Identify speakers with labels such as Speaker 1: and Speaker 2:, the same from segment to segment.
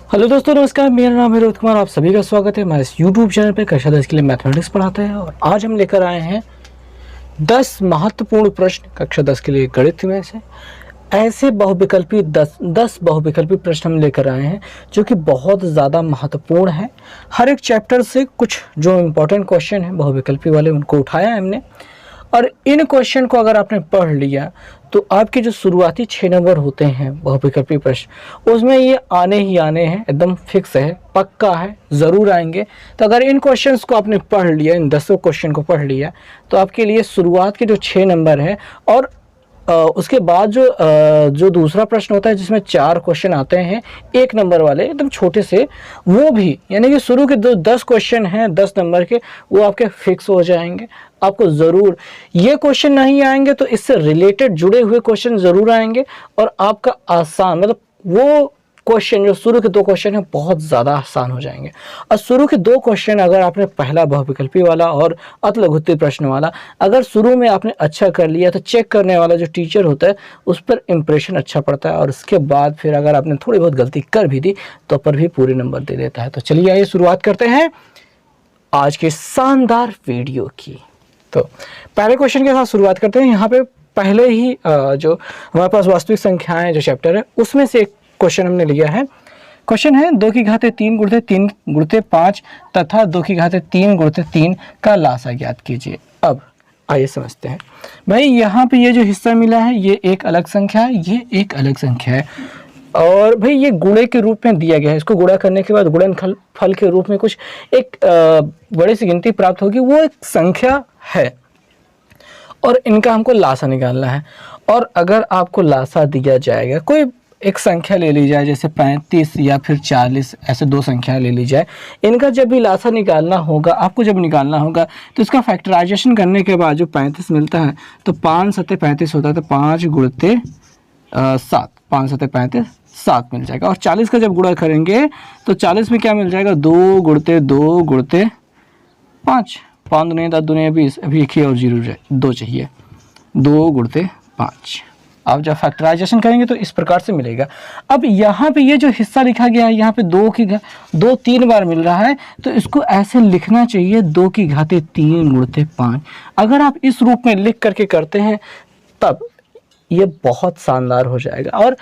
Speaker 1: Hello दोस्तों, नमस्कार। मेरा नाम है रोहित कुमार। आप सभी का स्वागत है हमारे इस यूट्यूब चैनल पे कक्षा 10 के लिए मैथमेटिक्स पढ़ाते हैं। और आज हम लेकर आए हैं 10 महत्वपूर्ण प्रश्न कक्षा 10 के लिए गणित में से ऐसे बहुविकल्पी 10 बहुविकल्पी प्रश्न हम लेकर आए हैं जो कि बहुत ज़्यादा महत्वपूर्ण है। हर एक चैप्टर से कुछ जो इम्पोर्टेंट क्वेश्चन है बहुविकल्पी वाले उनको उठाया है हमने, और इन क्वेश्चन को अगर आपने पढ़ लिया तो आपके जो शुरुआती 6 नंबर होते हैं बहुविकल्पी प्रश्न, उसमें ये आने ही आने हैं, एकदम फिक्स है, पक्का है, ज़रूर आएंगे। तो अगर इन क्वेश्चंस को आपने पढ़ लिया, इन 10 क्वेश्चन को पढ़ लिया, तो आपके लिए शुरुआत के जो 6 नंबर है और उसके बाद जो दूसरा प्रश्न होता है जिसमें 4 क्वेश्चन आते हैं 1 नंबर वाले एकदम छोटे से, वो भी यानी कि शुरू के 10 क्वेश्चन हैं 10 नंबर के, वो आपके फिक्स हो जाएंगे। आपको ज़रूर ये क्वेश्चन नहीं आएंगे तो इससे रिलेटेड जुड़े हुए क्वेश्चन ज़रूर आएंगे, और आपका आसान मतलब वो क्वेश्चन जो शुरू के 2 क्वेश्चन है बहुत ज़्यादा आसान हो जाएंगे। और शुरू के 2 क्वेश्चन अगर आपने पहला बहुविकल्पी वाला और अति लघुत्तरी प्रश्न वाला अगर शुरू में आपने अच्छा कर लिया तो चेक करने वाला जो टीचर होता है उस पर इम्प्रेशन अच्छा पड़ता है, और उसके बाद फिर अगर आपने थोड़ी बहुत गलती कर भी दी तो पर भी पूरे नंबर दे देता है। तो चलिए आइए शुरुआत करते हैं आज के शानदार वीडियो की। तो पहले क्वेश्चन के साथ शुरुआत करते हैं। यहाँ पे पहले ही जो हमारे पास वास्तविक संख्याएं जो चैप्टर है उसमें से एक क्वेश्चन हमने लिया है। क्वेश्चन है 2 की घाते 3 गुणित 3 गुणित 5 तथा 2 की घाते 3 गुणित 3 का लासा ज्ञात कीजिए। अब आइए समझते हैं भाई, यहाँ पे ये जो हिस्सा मिला है ये एक अलग संख्या है, ये एक अलग संख्या है, और भाई ये गुणे के रूप में दिया गया है। इसको गुणा करने के बाद गुणनफल के रूप में कुछ एक बड़ी सी गिनती प्राप्त होगी, वो एक संख्या है और इनका हमको लासा निकालना है। और अगर आपको लासा दिया जाएगा, कोई एक संख्या ले ली जाए जैसे 35 या फिर 40, ऐसे 2 संख्या ले ली जाए, इनका जब भी लासा निकालना होगा, आपको जब निकालना होगा तो इसका फैक्टराइजेशन करने के बाद जो 35 मिलता है तो 5 सत्ते 35 होता है, तो 5 गुणित 7, 5 सत्ते 35, 7 मिल जाएगा। और 40 का जब गुणा करेंगे तो 40 में क्या मिल जाएगा, 2 गुणित 2 गुणित 5, 5 दूनी 10 दूनी 20, अभी एक ही और 2 चाहिए, 2 गुणित 5। आप जब फैक्टराइजेशन करेंगे तो इस प्रकार से मिलेगा। अब यहाँ पे ये जो हिस्सा लिखा गया है, यहाँ पे 2 3 बार मिल रहा है, तो इसको ऐसे लिखना चाहिए 2 की घाते 3 गुणित 5। अगर आप इस रूप में लिख करके करते हैं तब ये बहुत शानदार हो जाएगा, और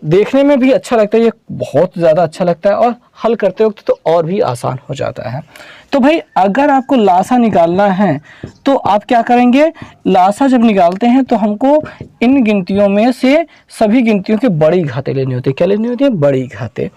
Speaker 1: देखने में भी अच्छा लगता है, ये बहुत ज़्यादा अच्छा लगता है, और हल करते वक्त तो और भी आसान हो जाता है। तो भाई अगर आपको लासा निकालना है तो आप क्या करेंगे, लासा जब निकालते हैं तो हमको इन गिनतियों में से सभी गिनतियों की बड़ी घातें लेनी होती है। क्या लेनी होती है? बड़ी घातें।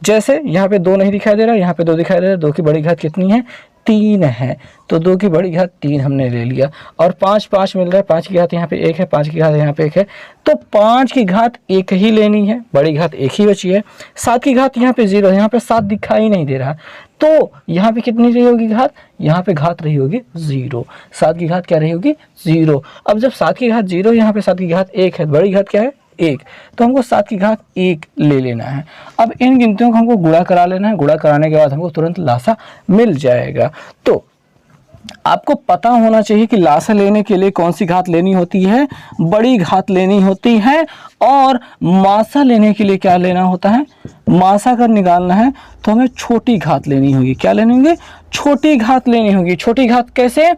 Speaker 1: जैसे यहाँ पे 2 नहीं दिखाई दे रहा, यहाँ पे 2 दिखाई दे रहा है, 2 की बड़ी घात कितनी है? 3 है, तो 2 की बड़ी घात 3 हमने ले लिया। और 5 मिल रहा है, 5 की घात यहाँ पे 1 है, 5 की घात यहाँ पे 1 है, तो 5 की घात 1 ही लेनी है, बड़ी घात 1 ही बची है। 7 की घात यहाँ पे 0 है, यहाँ पे 7 दिखाई नहीं दे रहा, तो यहाँ पे कितनी रही होगी घात? यहाँ पे घात रही होगी 0। 7 की घात क्या रही होगी? 0। अब जब 7 की घात 0, यहाँ पे 7 की घात 1 है, बड़ी घात क्या है? 1, तो हमको 7 की घात 1 ले लेना है। अब इन गिनतियों को हमको गुणा करा लेना है, गुणा कराने के बाद हमको तुरंत लासा मिल जाएगा। तो आपको पता होना चाहिए कि लासा लेने के लिए कौन सी घात लेनी होती है? बड़ी घात लेनी होती है। और मासा लेने के लिए क्या लेना होता है? मासा अगर निकालना है तो हमें छोटी घात लेनी होगी। क्या लेनी होगी? छोटी घात लेनी होगी। छोटी घात कैसे?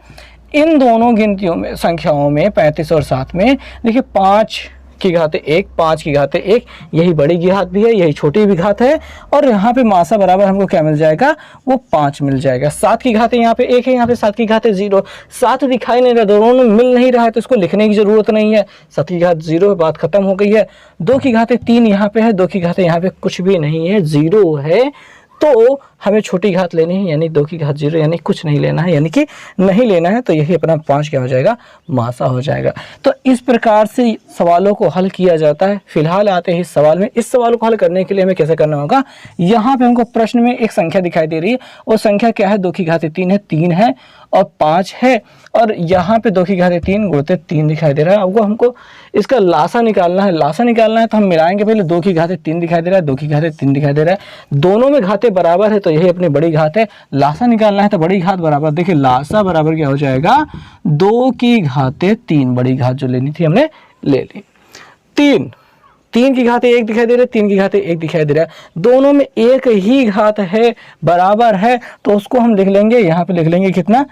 Speaker 1: इन दोनों गिनतियों में, संख्याओं में 35 और 7 में देखिए 5 की घाते 1, 5 की घाते 1, यही बड़ी की घात भी है, यही छोटी भी घात है, और यहाँ पे मासा बराबर हमको क्या मिल जाएगा? वो 5 मिल जाएगा। 7 की घाते यहाँ पे 1 है, यहाँ पे 7 की घाते 0, 7 दिखाई नहीं रहा, दोनों में मिल नहीं रहा है, तो इसको लिखने की जरूरत नहीं है। 7 की घात 0 है, बात खत्म हो गई है। 2 की घाते 3 यहाँ पे है, 2 की घाते यहाँ पे कुछ भी नहीं है, 0 है, तो हमें छोटी घात लेनी है, यानी 2 की घात 0, यानी कुछ नहीं लेना है, यानी कि नहीं लेना है, तो यही अपना 5 क्या हो जाएगा? मासा हो जाएगा। तो इस प्रकार से सवालों को हल किया जाता है। फिलहाल आते हैं इस सवाल में। इस सवाल को हल करने के लिए हमें कैसे करना होगा? यहाँ पे हमको प्रश्न में एक संख्या दिखाई दे रही है, वो संख्या क्या है? 2 की घाते 3 है, 3 है और 5 है, और यहाँ पे 2 की घाते 3 गुणित 3 दिखाई दे रहा है। अब हमको इसका लासा निकालना है। लासा निकालना है तो हम मिलाएंगे, पहले 2 की घाते 3 दिखाई दे रहा है, 2 की घाते 3 दिखाई दे रहा है, दोनों में घाते बराबर है, तो यही अपनी बड़ी घात है। लासा निकालना है तो बड़ी घात बराबर, देखिए लासा बराबर क्या हो जाएगा? 2 की घाते 3, बड़ी घात जो लेनी थी हमने ले ली। 3 3 की घात 1 दिखाई दे रहा है, 3 की घात 1 दिखाई दे रहा है, दोनों में एक ही घात है, बराबर है, तो उसको हम लिख लेंगे, यहाँ पे लिख लेंगे कितना,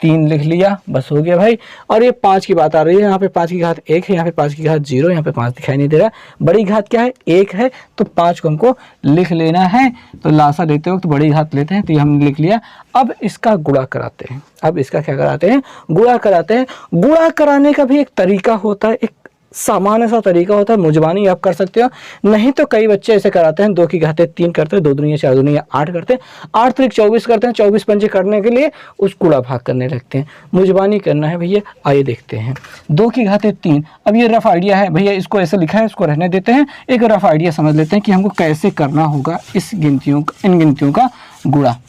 Speaker 1: 3 लिख लिया, बस हो गया भाई। और ये 5 की बात आ रही है, यहाँ पे 5 की घात 1 है, यहाँ पे 5 की घात 0, यहाँ पे 5 दिखाई नहीं दे रहा, बड़ी घात क्या है, 1 है, तो 5 को हमको लिख लेना है। तो लासा लेते वक्त बड़ी घात लेते हैं, तो ये हमने लिख लिया। अब इसका गुणा कराते हैं, अब इसका क्या कराते हैं, गुणा कराते हैं। गुणा कराने का भी एक तरीका होता है, एक सामान्य सा तरीका होता है, मुजबानी आप कर सकते हो, नहीं तो कई बच्चे ऐसे कराते हैं, 2 की घात 3 करते हैं, 2 दूनी 4 दूनी 8 करते हैं, 8 त्रिक 24 करते हैं, 24 पंजे करने के लिए उस गुणा भाग करने लगते हैं। मुजबानी करना है भैया, आइए देखते हैं। 2 की घात 3, अब ये रफ आइडिया है भैया, इसको ऐसे लिखा है, इसको रहने देते हैं, एक रफ आइडिया समझ लेते हैं कि हमको कैसे करना होगा इस गिनतियों का, इन गिनतियों का गुणा,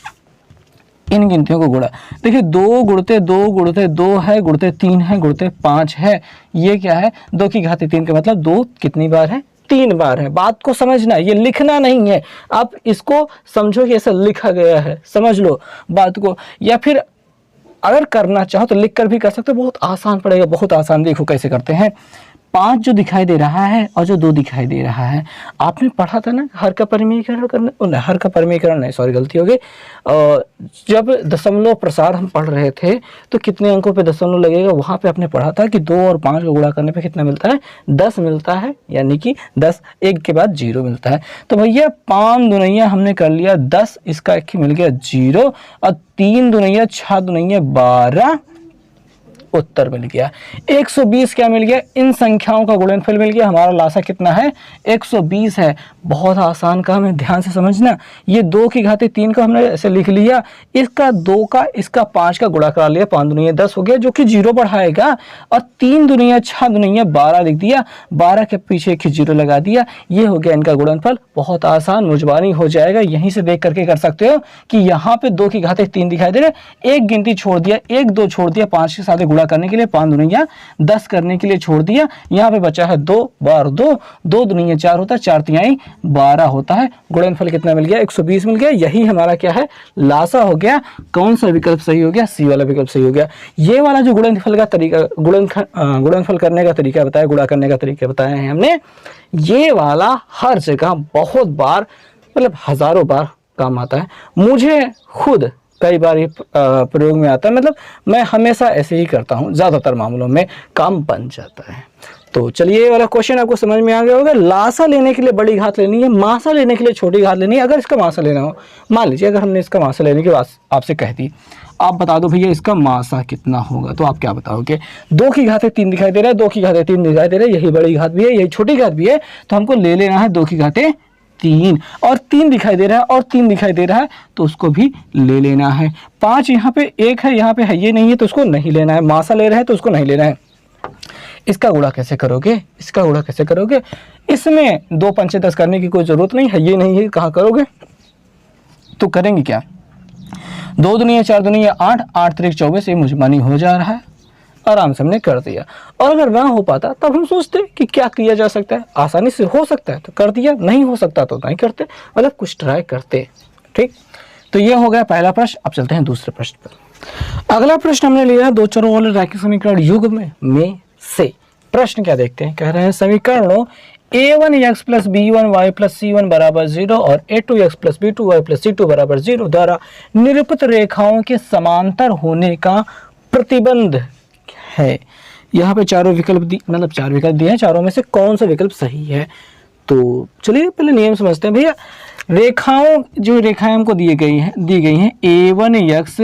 Speaker 1: इन गिनतियों को गुणा। देखिए 2 गुणते 2 गुणते 2 है, गुणते 3 है, गुणते 5 है, ये क्या है, 2 की घात 3 का मतलब 2 कितनी बार है, 3 बार है। बात को समझना, ये लिखना नहीं है, आप इसको समझो कि ऐसा लिखा गया है, समझ लो बात को। या फिर अगर करना चाहो तो लिख कर भी कर सकते हो, बहुत आसान पड़ेगा, बहुत आसान। देखो कैसे करते हैं, 5 जो दिखाई दे रहा है और जो 2 दिखाई दे रहा है, आपने पढ़ा था ना हर का परिमेयकरण करना, हर का परिमेयकरण नहीं, सॉरी गलती हो गई। जब दशमलव प्रसार हम पढ़ रहे थे तो कितने अंकों पे दशमलव लगेगा, वहाँ पे आपने पढ़ा था कि 2 और 5 को गुणा करने पे कितना मिलता है, 10 मिलता है, यानी कि 10, 1 के बाद 0 मिलता है। तो भैया 5 दुनिया हमने कर लिया 10, इसका एक मिल गया 0, और 3 दुनिया 6 दुनिया 12, उत्तर मिल गया। 120 क्या मिल गया, इन संख्याओं का गुणनफल मिल गया। हमारा लासा कितना है, 120 है। बहुत आसान काम है, ध्यान से समझना। ये 2 की घात 3 का हमने ऐसे लिख लिया, इसका 2 का इसका 5 का गुणा करा लिया, 5 दुनिया 10 हो गया, जो कि 0 बढ़ाएगा, और 3 दुनिया 6 दुनिया 12 लिख दिया, 12 के पीछे एक 0 लगा दिया, ये हो गया इनका गुणनफल। बहुत आसान, मुजबानी हो जाएगा, यहीं से देख करके कर सकते हो कि यहाँ पे 2 की घात 3 दिखाई दे रहे, एक गिनती छोड़ दिया, 1 2 छोड़ दिया, 5 के साथ गुणा करने के लिए, 5 दुनिया 10 करने के लिए छोड़ दिया, यहाँ पे बचा है 2 बार 2, 2 दुनिया 4 होता है, 4 तिहाई 12 होता है। गुणनफल कितना मिल गया, 120 मिल गया। यही हमारा क्या है, लासा हो गया। कौन सा विकल्प सही हो गया, सी वाला विकल्प सही हो गया। ये वाला जो गुणनफल का तरीका, गुणनफल करने का तरीका बताया, गुणा करने का तरीका बताया है हमने, ये वाला हर जगह बहुत बार, मतलब हजारों बार काम आता है। मुझे खुद कई बार ये प्रयोग में आता है, मतलब मैं हमेशा ऐसे ही करता हूँ, ज़्यादातर मामलों में काम बन जाता है। तो चलिए ये वाला क्वेश्चन आपको समझ में आ गया होगा। लासा लेने के लिए बड़ी घात लेनी है, मासा लेने के लिए छोटी घात लेनी है। अगर इसका मासा लेना हो, मान लीजिए अगर हमने इसका मासा लेने की बात आपसे कह दी, आप बता दो भैया इसका मासा कितना होगा, तो आप क्या बताओगे। 2 की घात 3 दिखाई दे रहा है, 2 की घात 3 दिखाई दे रहा है, यही बड़ी घात भी है, यही छोटी घात भी है, तो हमको ले लेना है 2 की घात 3, और 3 दिखाई दे रहा है और 3 दिखाई दे रहा है, तो उसको भी ले लेना है। 5 यहाँ पे 1 है, यहाँ पे है, ये नहीं है, तो उसको नहीं लेना है। मासा ले रहा है तो उसको नहीं लेना है। इसका गुणा कैसे करोगे, इसका गुणा कैसे करोगे, इसमें 2 पंचे 10 करने की कोई जरूरत नहीं है, ये नहीं है, कहाँ करोगे, तो करेंगे क्या, 2 दुनिया 4 दुनिया 8, 8 त्रिक 24, ये मुजबानी हो जा रहा है, आराम से हमने कर दिया। और अगर ना हो पाता तब हम सोचते कि क्या किया जा सकता है, आसानी से हो सकता है तो कर दिया, नहीं हो सकता तो नहीं करते, मतलब कुछ ट्राई करते। ठीक, तो ये हो गया पहला प्रश्न। अब चलते हैं दूसरे प्रश्न पर। अगला प्रश्न हमने लिया है 2 चरों वाले रैखिक समीकरण युग्म में से। प्रश्न क्या देखते हैं, कह रहे हैं समीकरणों a1x plus b1y plus c1 बराबर 0 और a2x plus b2y plus c2 बराबर 0 द्वारा निरूपित रेखाओं के समांतर होने का प्रतिबंध है। यहाँ पे चारों विकल्प मतलब 4 विकल्प दिए हैं, चारों में से कौन सा विकल्प सही है। तो चलिए पहले नियम समझते हैं भैया। रेखाओं, जो रेखाएं हमको दी गई हैं a1x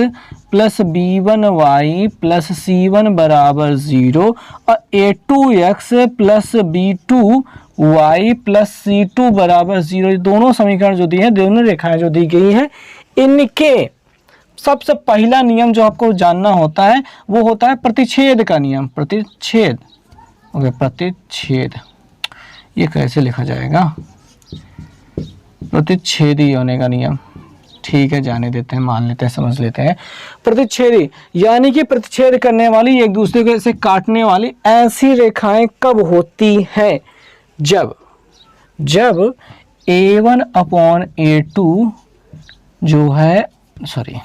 Speaker 1: plus b1y plus c1 बराबर 0 और a2x plus b2y plus c2 बराबर 0, दोनों समीकरण जो दिए हैं, दोनों रेखाएं जो दी गई हैं, इनके सबसे पहला नियम जो आपको जानना होता है वो होता है प्रतिच्छेद का नियम। प्रतिच्छेद, ओके, प्रतिच्छेद ये कैसे लिखा जाएगा, प्रतिच्छेदी होने का नियम। ठीक है, जाने देते हैं, मान लेते हैं, समझ लेते हैं। प्रतिच्छेदी यानी कि प्रतिच्छेद करने वाली, एक दूसरे को ऐसे काटने वाली ऐसी रेखाएं कब होती हैं, जब a1 अपॉन a2 जो है, सॉरी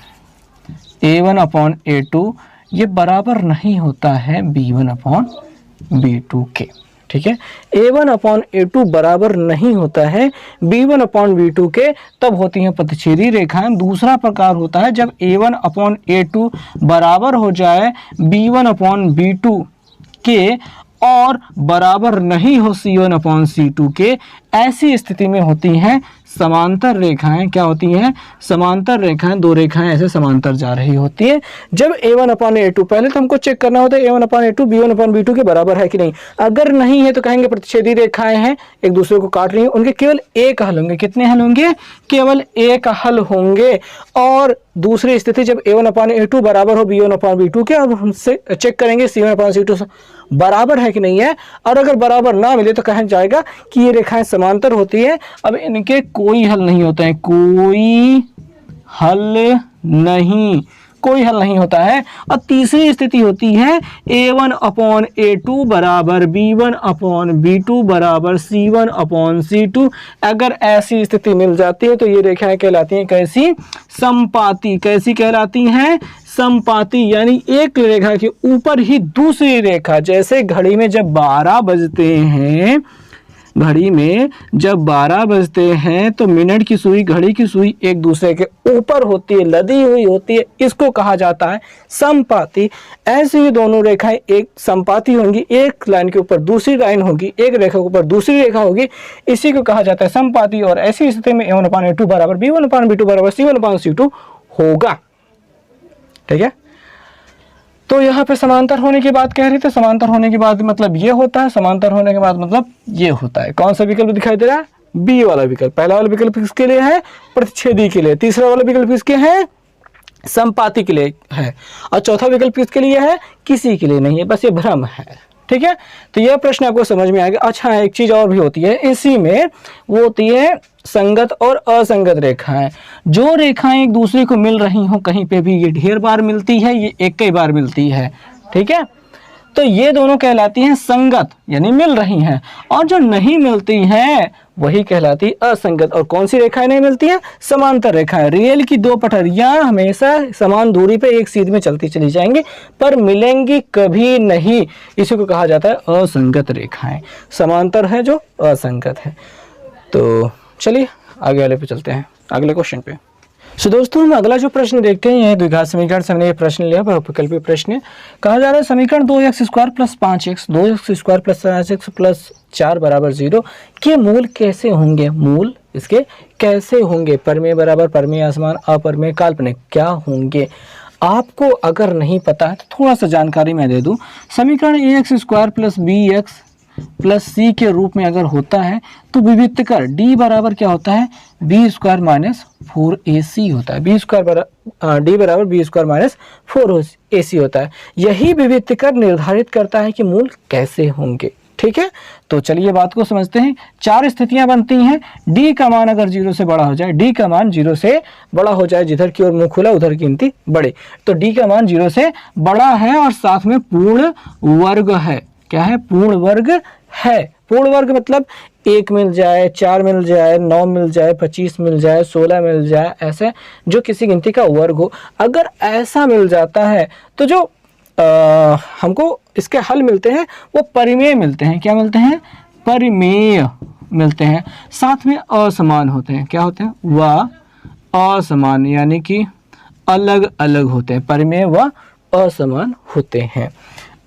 Speaker 1: a1 अपॉन a2 ये बराबर नहीं होता है b1 अपॉन b2 के। ठीक है। A1/A2 बराबर नहीं होता है B1/B2 के, तब होती हैं प्रतिच्छेदी रेखाएं। दूसरा प्रकार होता है जब A1/A2 बराबर हो जाए B1/B2 के और बराबर नहीं हो C1/C2 के, ऐसी स्थिति में होती हैं समांतर रेखाएं। क्या होती हैं? समांतर रेखाएं। दो रेखाएं ऐसे समांतर जा रही होती हैं। जब A1/A2, पहले तो हमको चेक करना होता है A1/A2 B1/B2 के बराबर है कि नहीं। अगर नहीं है तो कहेंगे प्रतिच्छेदी रेखाएं हैं, एक दूसरे को काट रही हैं, उनके केवल एक हल होंगे। कितने हल होंगे? केवल एक हल होंगे। और दूसरी स्थिति जब A1/A2 बराबर हो B1/B2 के, अब हमसे चेक करेंगे C1/C2 बराबर है कि नहीं है। और अगर बराबर ना मिले तो कहा जाएगा कि ये रेखाएं समांतर होती है। अब इनके कोई हल नहीं होता है, कोई हल नहीं होता है। और तीसरी स्थिति होती है A1/A2 बराबर B1/B2 बराबर C1/C2। अगर ऐसी स्थिति मिल जाती है तो ये रेखाएं कहलाती हैं कैसी? समपाती। कैसी कहलाती हैं? समपाती। यानी एक रेखा के ऊपर ही दूसरी रेखा, जैसे घड़ी में जब 12 बजते हैं, घड़ी में जब 12 बजते हैं तो मिनट की सुई, घड़ी की सुई एक दूसरे के ऊपर होती है, लदी हुई होती है, इसको कहा जाता है समपाती। ऐसे ही दोनों रेखाएं एक समपाती होंगी, एक लाइन के ऊपर दूसरी लाइन होगी, एक रेखा के ऊपर दूसरी रेखा होगी, इसी को कहा जाता है समपाती। और ऐसी स्थिति में A1/A2 बराबर B1/B2 बराबर C1/C2 होगा। ठीक है। तो यहाँ पे समांतर होने की बात कह रही थी। समांतर होने की बात मतलब ये होता है, समांतर होने के बाद मतलब ये होता है। कौन सा विकल्प दिखाई दे रहा है? बी वाला विकल्प। पहला वाला विकल्प किसके लिए है? प्रतिच्छेदी के लिए। तीसरा वाला विकल्प किसके है? समपाती के लिए है। और चौथा विकल्प किसके लिए है? किसी के लिए नहीं है, बस ये भ्रम है। ठीक है। तो यह प्रश्न आपको समझ में आ गया। अच्छा, एक चीज और भी होती है इसी में, वो होती है संगत और असंगत रेखाएं। जो रेखाएं एक दूसरे को मिल रही हो कहीं पे भी, ये ढेर बार मिलती है, ये एक कई बार मिलती है। ठीक है। तो ये दोनों कहलाती हैं संगत, यानी मिल रही हैं। और जो नहीं मिलती हैं वही कहलाती असंगत। और कौन सी रेखाएं नहीं मिलती हैं? समांतर रेखाएं। रेल की दो पटरियां हमेशा समान दूरी पे एक सीध में चलती चली जाएंगी, पर मिलेंगी कभी नहीं। इसी को कहा जाता है असंगत रेखाएं। समांतर है जो असंगत है। तो चलिए आगे वाले पे चलते हैं, अगले क्वेश्चन पे। सो दोस्तों, हम अगला जो प्रश्न देखते हैं, ये द्विघात समीकरण से हमने ये प्रश्न लिया, बहुविकल्पी प्रश्न है। कहा जा रहा है समीकरण 2x² + 5x 2x² + 5x + 4 = 0 के मूल कैसे होंगे? मूल इसके कैसे होंगे? परिमेय बराबर परिमेय आसमान, अपरिमेय काल्पनिक क्या होंगे? आपको अगर नहीं पता है तो थोड़ा सा जानकारी मैं दे दूं। समीकरण ax² + bx + c के रूप में अगर होता है तो विविक्त कर d बराबर क्या होता है? b² - 4ac होता है। d बराबर b² - 4ac होता है। यही विविक्त कर निर्धारित करता है कि मूल कैसे होंगे। ठीक है। तो चलिए बात को समझते हैं। चार स्थितियां बनती हैं। d का मान अगर 0 से बड़ा हो जाए, d का मान 0 से बड़ा हो जाए, जिधर की ओर मुंह खुला उधर की गिनती बढ़े, तो d का मान 0 से बड़ा है और साथ में पूर्ण वर्ग है। क्या है? पूर्ण वर्ग है। पूर्ण वर्ग मतलब 1 मिल जाए, 4 मिल जाए, 9 मिल जाए, 25 मिल जाए, 16 मिल जाए, ऐसे जो किसी गिनती का वर्ग हो। अगर ऐसा मिल जाता है तो जो हमको इसके हल मिलते हैं वो परिमेय मिलते हैं। क्या मिलते हैं? परिमेय मिलते हैं। साथ में असमान होते हैं। क्या होते हैं? वह असमान, यानी कि अलग अलग होते हैं। परिमेय व असमान होते हैं।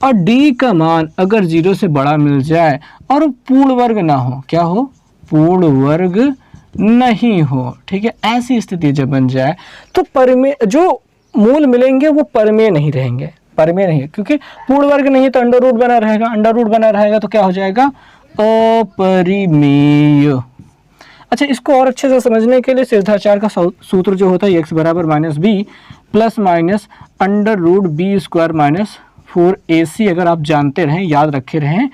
Speaker 1: और d का मान अगर 0 से बड़ा मिल जाए और पूर्ण वर्ग ना हो, क्या हो? पूर्ण वर्ग नहीं हो। ठीक है। ऐसी स्थिति जब बन जाए तो परिमेय, जो मूल मिलेंगे वो परिमेय नहीं रहेंगे। परिमेय नहीं, क्योंकि पूर्ण वर्ग नहीं है तो अंडर रूट बना रहेगा। अंडर रूट बना रहेगा तो क्या हो जाएगा? अपरिमेय। अच्छा, इसको और अच्छे से समझने के लिए सिद्धाचार का सूत्र जो होता है x बराबर -b + (√b² - 4ac, अगर आप जानते रहें, याद रखे रहें,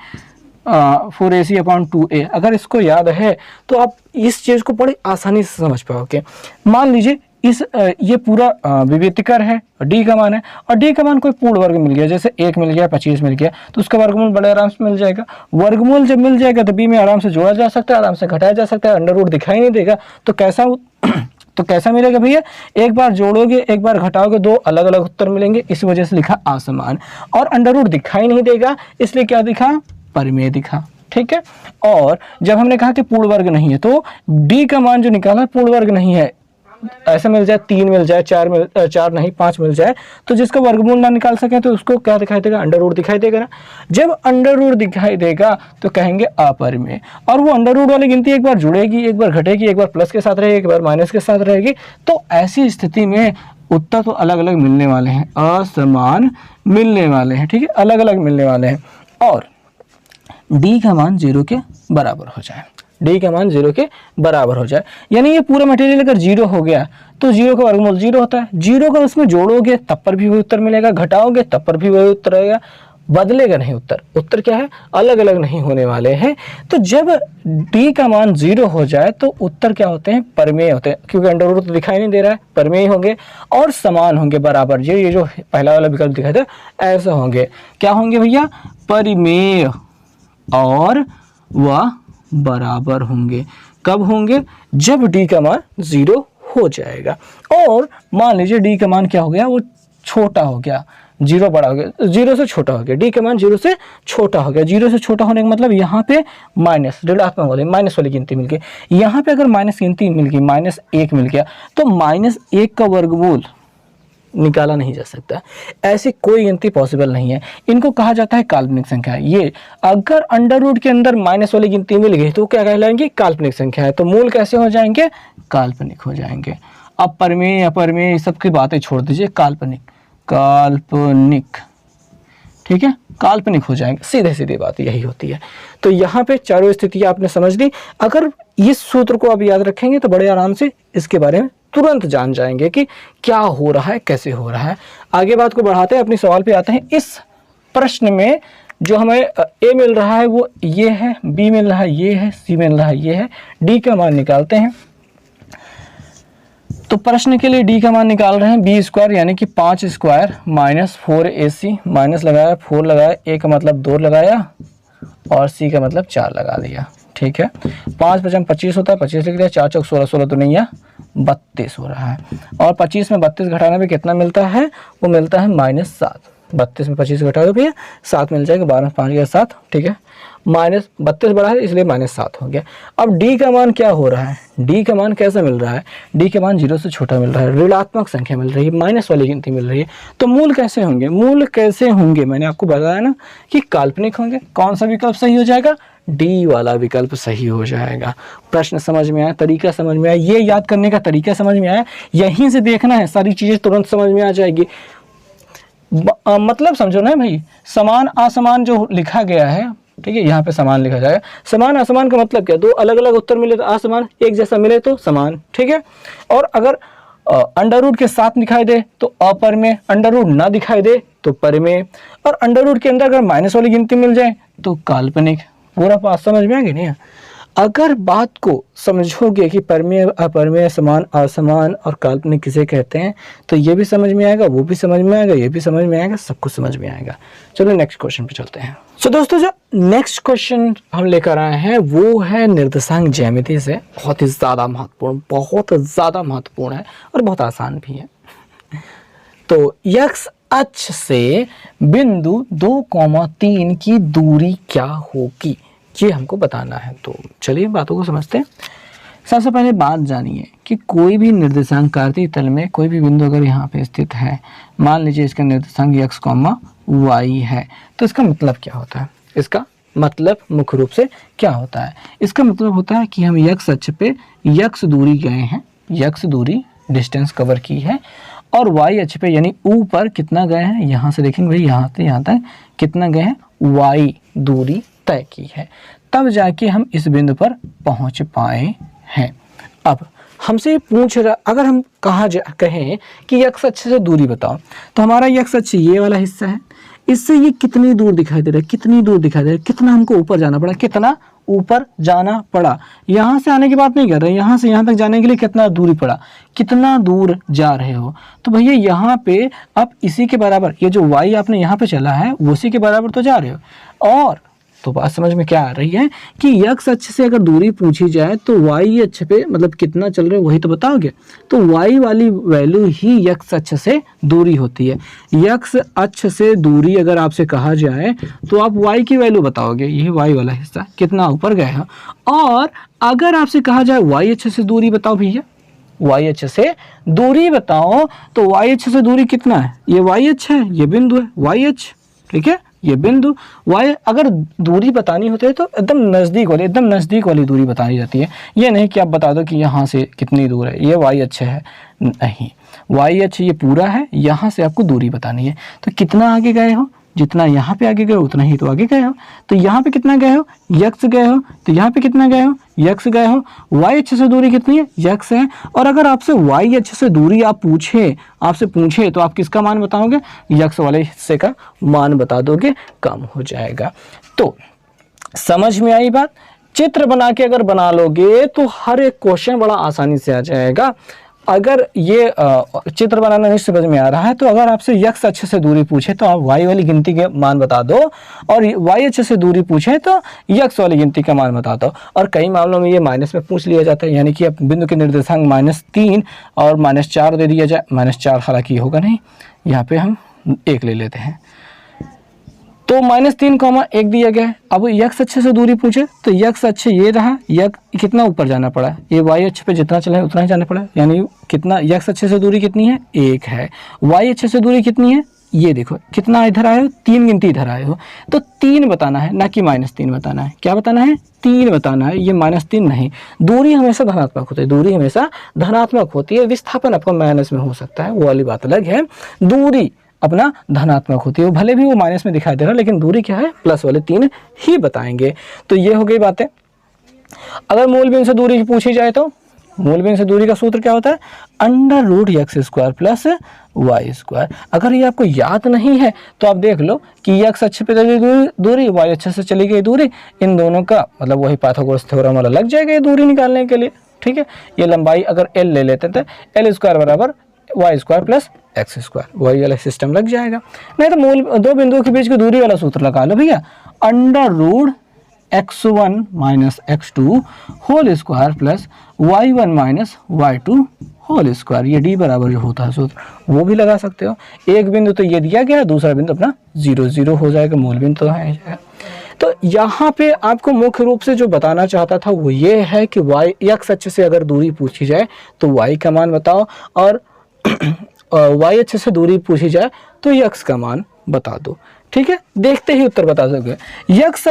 Speaker 1: 4ac/2a, अगर इसको याद है तो आप इस चीज़ को बड़ी आसानी से समझ पाओगे। मान लीजिए ये पूरा विविधकर है, d का मान है, और d का मान कोई पूर्ण वर्ग मिल गया, जैसे 1 मिल गया, 25 मिल गया, तो उसका वर्गमूल बड़े आराम से मिल जाएगा। वर्गमूल जब मिल जाएगा तो b में आराम से जोड़ा जा सकता है, आराम से घटाया जा सकता है, अंडर रूट दिखाई नहीं देगा। तो कैसा मिलेगा भैया? एक बार जोड़ोगे, एक बार घटाओगे, दो अलग अलग उत्तर मिलेंगे। इस वजह से लिखा असमान। और अंडर रूट दिखाई नहीं देगा, इसलिए क्या दिखा? परिमेय दिखा। ठीक है। और जब हमने कहा कि पूर्ण वर्ग नहीं है तो d का मान जो निकाला है पूर्ण वर्ग नहीं है, ऐसा मिल जाए 3 मिल जाए 4 नहीं 5 मिल जाए तो जिसका वर्गमूल ना निकाल सके तो उसको क्या दिखाई देगा, अंडर रूट दिखाई देगा ना। जब अंडर रूट दिखाई देगा तो कहेंगे अपरिमेय, और वो अंडर रूट वाली गिनती एक बार जुड़ेगी, एक बार घटेगी, एक बार प्लस के साथ रहेगी, एक बार माइनस के साथ रहेगी। तो ऐसी स्थिति में उत्तर तो अलग अलग मिलने वाले हैं, असमान मिलने वाले हैं, ठीक है, अलग अलग मिलने वाले हैं। और डी का मान 0 के बराबर हो जाए, डी का मान 0 के बराबर हो जाए, यानी ये पूरा मटेरियल अगर 0 हो गया तो 0 का वर्गमूल 0 होता है। 0 का उसमें जोड़ोगे तब पर भी वही उत्तर मिलेगा, घटाओगे तब पर भी वही उत्तर आएगा, बदलेगा नहीं उत्तर। उत्तर क्या है, अलग अलग नहीं होने वाले हैं। तो जब d का मान 0 हो जाए तो उत्तर क्या होते हैं, परिमेय होते हैं, क्योंकि अंडर रूट तो दिखाई नहीं दे रहा है, परिमेय होंगे और समान होंगे, बराबर। ये जो पहला वाला विकल्प दिखाई दे ऐसा होंगे, क्या होंगे भैया, परिमेय और वह बराबर होंगे। कब होंगे, जब d का मान 0 हो जाएगा। और मान लीजिए d का मान क्या हो गया, वो छोटा हो गया, 0 बड़ा हो गया, 0 से छोटा हो गया, d का मान 0 से छोटा हो गया। 0 से छोटा होने का मतलब यहाँ पे माइनस ऋणात्मक वाली माइनस वाली गिनती मिल गई। यहाँ पे अगर माइनस गिनती मिल गई, -1 मिल गया, तो -1 का वर्गमूल निकाला नहीं जा सकता, ऐसी कोई गिनती पॉसिबल नहीं है। इनको कहा जाता है काल्पनिक संख्या। ये अगर अंडर रूट के अंदर माइनस वाली गिनती मिल गई तो क्या कहलाएंगे, काल्पनिक संख्या है। तो मूल कैसे हो जाएंगे, काल्पनिक हो जाएंगे। अब परिमेय अपरिमेय सबकी बातें छोड़ दीजिए, काल्पनिक, काल्पनिक, ठीक है, काल्पनिक हो जाएंगे, सीधे सीधे बात यही होती है। तो यहाँ पे चारों स्थितियां आपने समझ ली। अगर इस सूत्र को आप याद रखेंगे तो बड़े आराम से इसके बारे में तुरंत जान जाएंगे कि क्या हो रहा है, कैसे हो रहा है। आगे बात को बढ़ाते हैं, अपने सवाल पे आते हैं। इस प्रश्न में जो हमें ए मिल रहा है वो ये है, बी मिल रहा है ये है, सी मिल रहा है ये है, डी का मान निकालते हैं। तो प्रश्न के लिए डी का मान निकाल रहे हैं, बी स्क्वायर यानी कि 5 स्क्वायर माइनस 4ac, माइनस लगाया 4 लगाया, ए का मतलब 2 लगाया और सी का मतलब 4 लगा दिया, ठीक है। 5 × 25 होता है, 25 लिख दिया, 4 × 16, 16 तो नहीं है, 32 हो रहा है। और 25 में 32 घटाने पे कितना मिलता है, वो मिलता है -7। 32 में 25 घटा दो भैया, 7 मिल जाएगा, 12 5 या 7, ठीक है। -32 बड़ा है इसलिए -7 हो गया। अब डी का मान क्या हो रहा है, डी का मान कैसा मिल रहा है, डी का मान 0 से छोटा मिल रहा है, ऋणात्मक संख्या मिल रही है, माइनस वाली गिनती मिल रही है। तो मूल कैसे होंगे, मूल कैसे होंगे, मैंने आपको बताया ना कि काल्पनिक होंगे। कौन सा विकल्प सही हो जाएगा, डी वाला विकल्प सही हो जाएगा। प्रश्न समझ में आया, तरीका समझ में आया, ये याद करने का तरीका समझ में आया, यहीं से देखना है, सारी चीजें तुरंत समझ में आ जाएगी। मतलब समझो ना भाई, समान असमान जो लिखा गया है, ठीक है, यहाँ पे समान लिखा जाएगा। समान असमान का मतलब क्या, दो अलग अलग उत्तर मिले तो असमान, एक जैसा मिले तो समान, ठीक है। और अगर अंडर रूट के साथ दिखाई दे तो अपरिमेय, अंडर रूट ना दिखाई दे तो परिमेय, और अंडर रूट के अंदर अगर माइनस वाली गिनती मिल जाए तो काल्पनिक। पूरा बात समझ में आ गई नहीं। अगर बात को समझोगे कि परिमेय अपरिमेय, समान असमान और काल्पनिक किसे कहते हैं, तो ये भी समझ में आएगा, वो भी समझ में आएगा, ये भी समझ में आएगा, सब कुछ समझ में आएगा। चलो नेक्स्ट क्वेश्चन पे चलते हैं। सो दोस्तों, जो नेक्स्ट क्वेश्चन हम लेकर आए हैं वो है निर्देशांक ज्यामिति से, बहुत ही ज़्यादा महत्वपूर्ण, बहुत ज़्यादा महत्वपूर्ण है और बहुत आसान भी है। तो x अक्ष से बिंदु 2,3 की दूरी क्या होगी, ये हमको बताना है। तो चलिए बातों को समझते हैं। सबसे पहले बात जानिए कि कोई भी निर्देशांक कार्तीय तल में कोई भी बिंदु अगर यहाँ पे स्थित है, मान लीजिए इसका निर्देशांक x, y है, तो इसका मतलब क्या होता है, इसका मतलब मुख्य रूप से क्या होता है, इसका मतलब होता है कि हम x अक्ष पे x दूरी गए हैं, x दूरी डिस्टेंस कवर की है, और y अक्ष पे यानी ऊपर कितना गए हैं, यहाँ से देखेंगे भाई, यहाँ से यहाँ तक कितना गए हैं, y दूरी तय की है, तब जाके हम इस बिंदु पर पहुंच पाए हैं। अब हमसे पूछ रहा, अगर हम कहें कि x अक्ष से दूरी बताओ, तो हमारा x अक्ष ये वाला हिस्सा है, इससे ये कितनी दूर दिखाई दे रहा है, कितनी दूर दिखाई दे रहा है, कितना हमको ऊपर जाना पड़ा, कितना ऊपर जाना पड़ा। यहाँ से आने की बात नहीं कर रहे, यहाँ से यहाँ तक जाने के लिए कितना दूरी पड़ा, कितना दूर जा रहे हो। तो भैया यहाँ पे आप इसी के बराबर, ये जो y आपने यहाँ पे चला है उसी के बराबर तो जा रहे हो, और तो बात समझ में क्या आ रही है कि x अक्ष से अगर दूरी पूछी जाए तो y अक्ष पे मतलब कितना चल रहे वही तो बताओगे। तो y वाली वैल्यू ही x अक्ष से दूरी होती है। x अक्ष से दूरी अगर आपसे कहा जाए तो आप y की वैल्यू बताओगे, ये y वाला हिस्सा कितना ऊपर गया है। और अगर आपसे कहा जाए y अक्ष से दूरी बताओ भैया, y अक्ष से दूरी बताओ, तो y अक्ष से दूरी कितना है, ये y अक्ष है, ये बिंदु है y अक्ष, ठीक है, ये बिंदु y। अगर दूरी बतानी होती है तो एकदम नज़दीक वाली दूरी बताई जाती है। ये नहीं कि आप बता दो कि यहाँ से कितनी दूर है, ये y अक्ष है, नहीं, y अक्ष ये पूरा है, यहाँ से आपको दूरी बतानी है। तो कितना आगे गए हो, जितना यहाँ पे आगे गए उतना ही तो आगे गए हो। तो यहाँ पे कितना गए हो, x गए हो, तो यहाँ पे कितना गए हो, x गए हो। y अक्ष से दूरी कितनी है, x है। और अगर आपसे y अक्ष से दूरी आपसे पूछे तो आप किसका मान बताओगे, x वाले हिस्से का मान बता दोगे, कम हो जाएगा। तो समझ में आई बात। चित्र बना के अगर बना लोगे तो हर एक क्वेश्चन बड़ा आसानी से आ जाएगा। अगर ये चित्र बनाना नहीं समझ में आ रहा है तो अगर आपसे x अक्ष से दूरी पूछे तो आप y वाली गिनती के मान बता दो, और y अक्ष से दूरी पूछे तो x वाली गिनती का मान बता दो। और कई मामलों में ये माइनस में पूछ लिया जाता है, यानी कि अब बिंदु के निर्देशांक -3 और -4 दे दिया जाए। -4 हालांकि होगा नहीं, यहाँ पे हम 1 ले लेते हैं। तो -3,1 दिया गया है। अब x अक्ष से दूरी पूछे तो x अक्ष ये रहा, कितना ऊपर जाना पड़ा, ये y अक्ष पे जितना चला है उतना ही जाना पड़ा, यानी कितना x अक्ष से दूरी कितनी है, 1 है। y अक्ष से दूरी कितनी है, ये देखो कितना इधर आए हो, 3 गिनती इधर आए हो, तो 3 बताना है, ना कि -3 बताना है। क्या बताना है, 3 बताना है, ये -3 नहीं। दूरी हमेशा धनात्मक होती है, दूरी हमेशा धनात्मक होती है। विस्थापन आपको माइनस में हो सकता है, वो वाली बात अलग है। दूरी अपना धनात्मक होती है, वो भले भी वो माइनस में दिखाई दे रहा है, लेकिन दूरी क्या है, प्लस वाले 3 ही बताएंगे। तो ये हो गई बातें। अगर मूल बिंदु से दूरी पूछी जाए तो मूल बिंदु से दूरी का सूत्र क्या होता है, √x² प्लस y²। अगर ये आपको याद नहीं है तो आप देख लो कि x अक्ष पे चली दूरी, y अक्ष से चली गई दूरी, इन दोनों का मतलब वही पाइथागोरस थ्योरम वाला लग जाएगा ये दूरी निकालने के लिए, ठीक है। ये लंबाई अगर l ले लेते थे, l² बराबर y² प्लस x², वही वाला सिस्टम लग जाएगा। नहीं तो मूल दो बिंदुओं के बीच की दूरी वाला सूत्र लगा लो भैया, √x1 minus x2 whole square plus y1 minus y2 whole square. ये d बराबर जो होता है सूत्र वो भी लगा सकते हो। एक बिंदु तो ये दिया गया, दूसरा बिंदु अपना 0 0 हो जाएगा, मूल बिंदु तो है। तो यहाँ पे आपको मुख्य रूप से जो बताना चाहता था वो ये है कि x अक्ष से अगर दूरी पूछी जाए तो y का मान बताओ, और y अक्ष से दूरी पूछी जाए तो x का मान बता दो, ठीक है। देखते ही उत्तर बता दोगे। x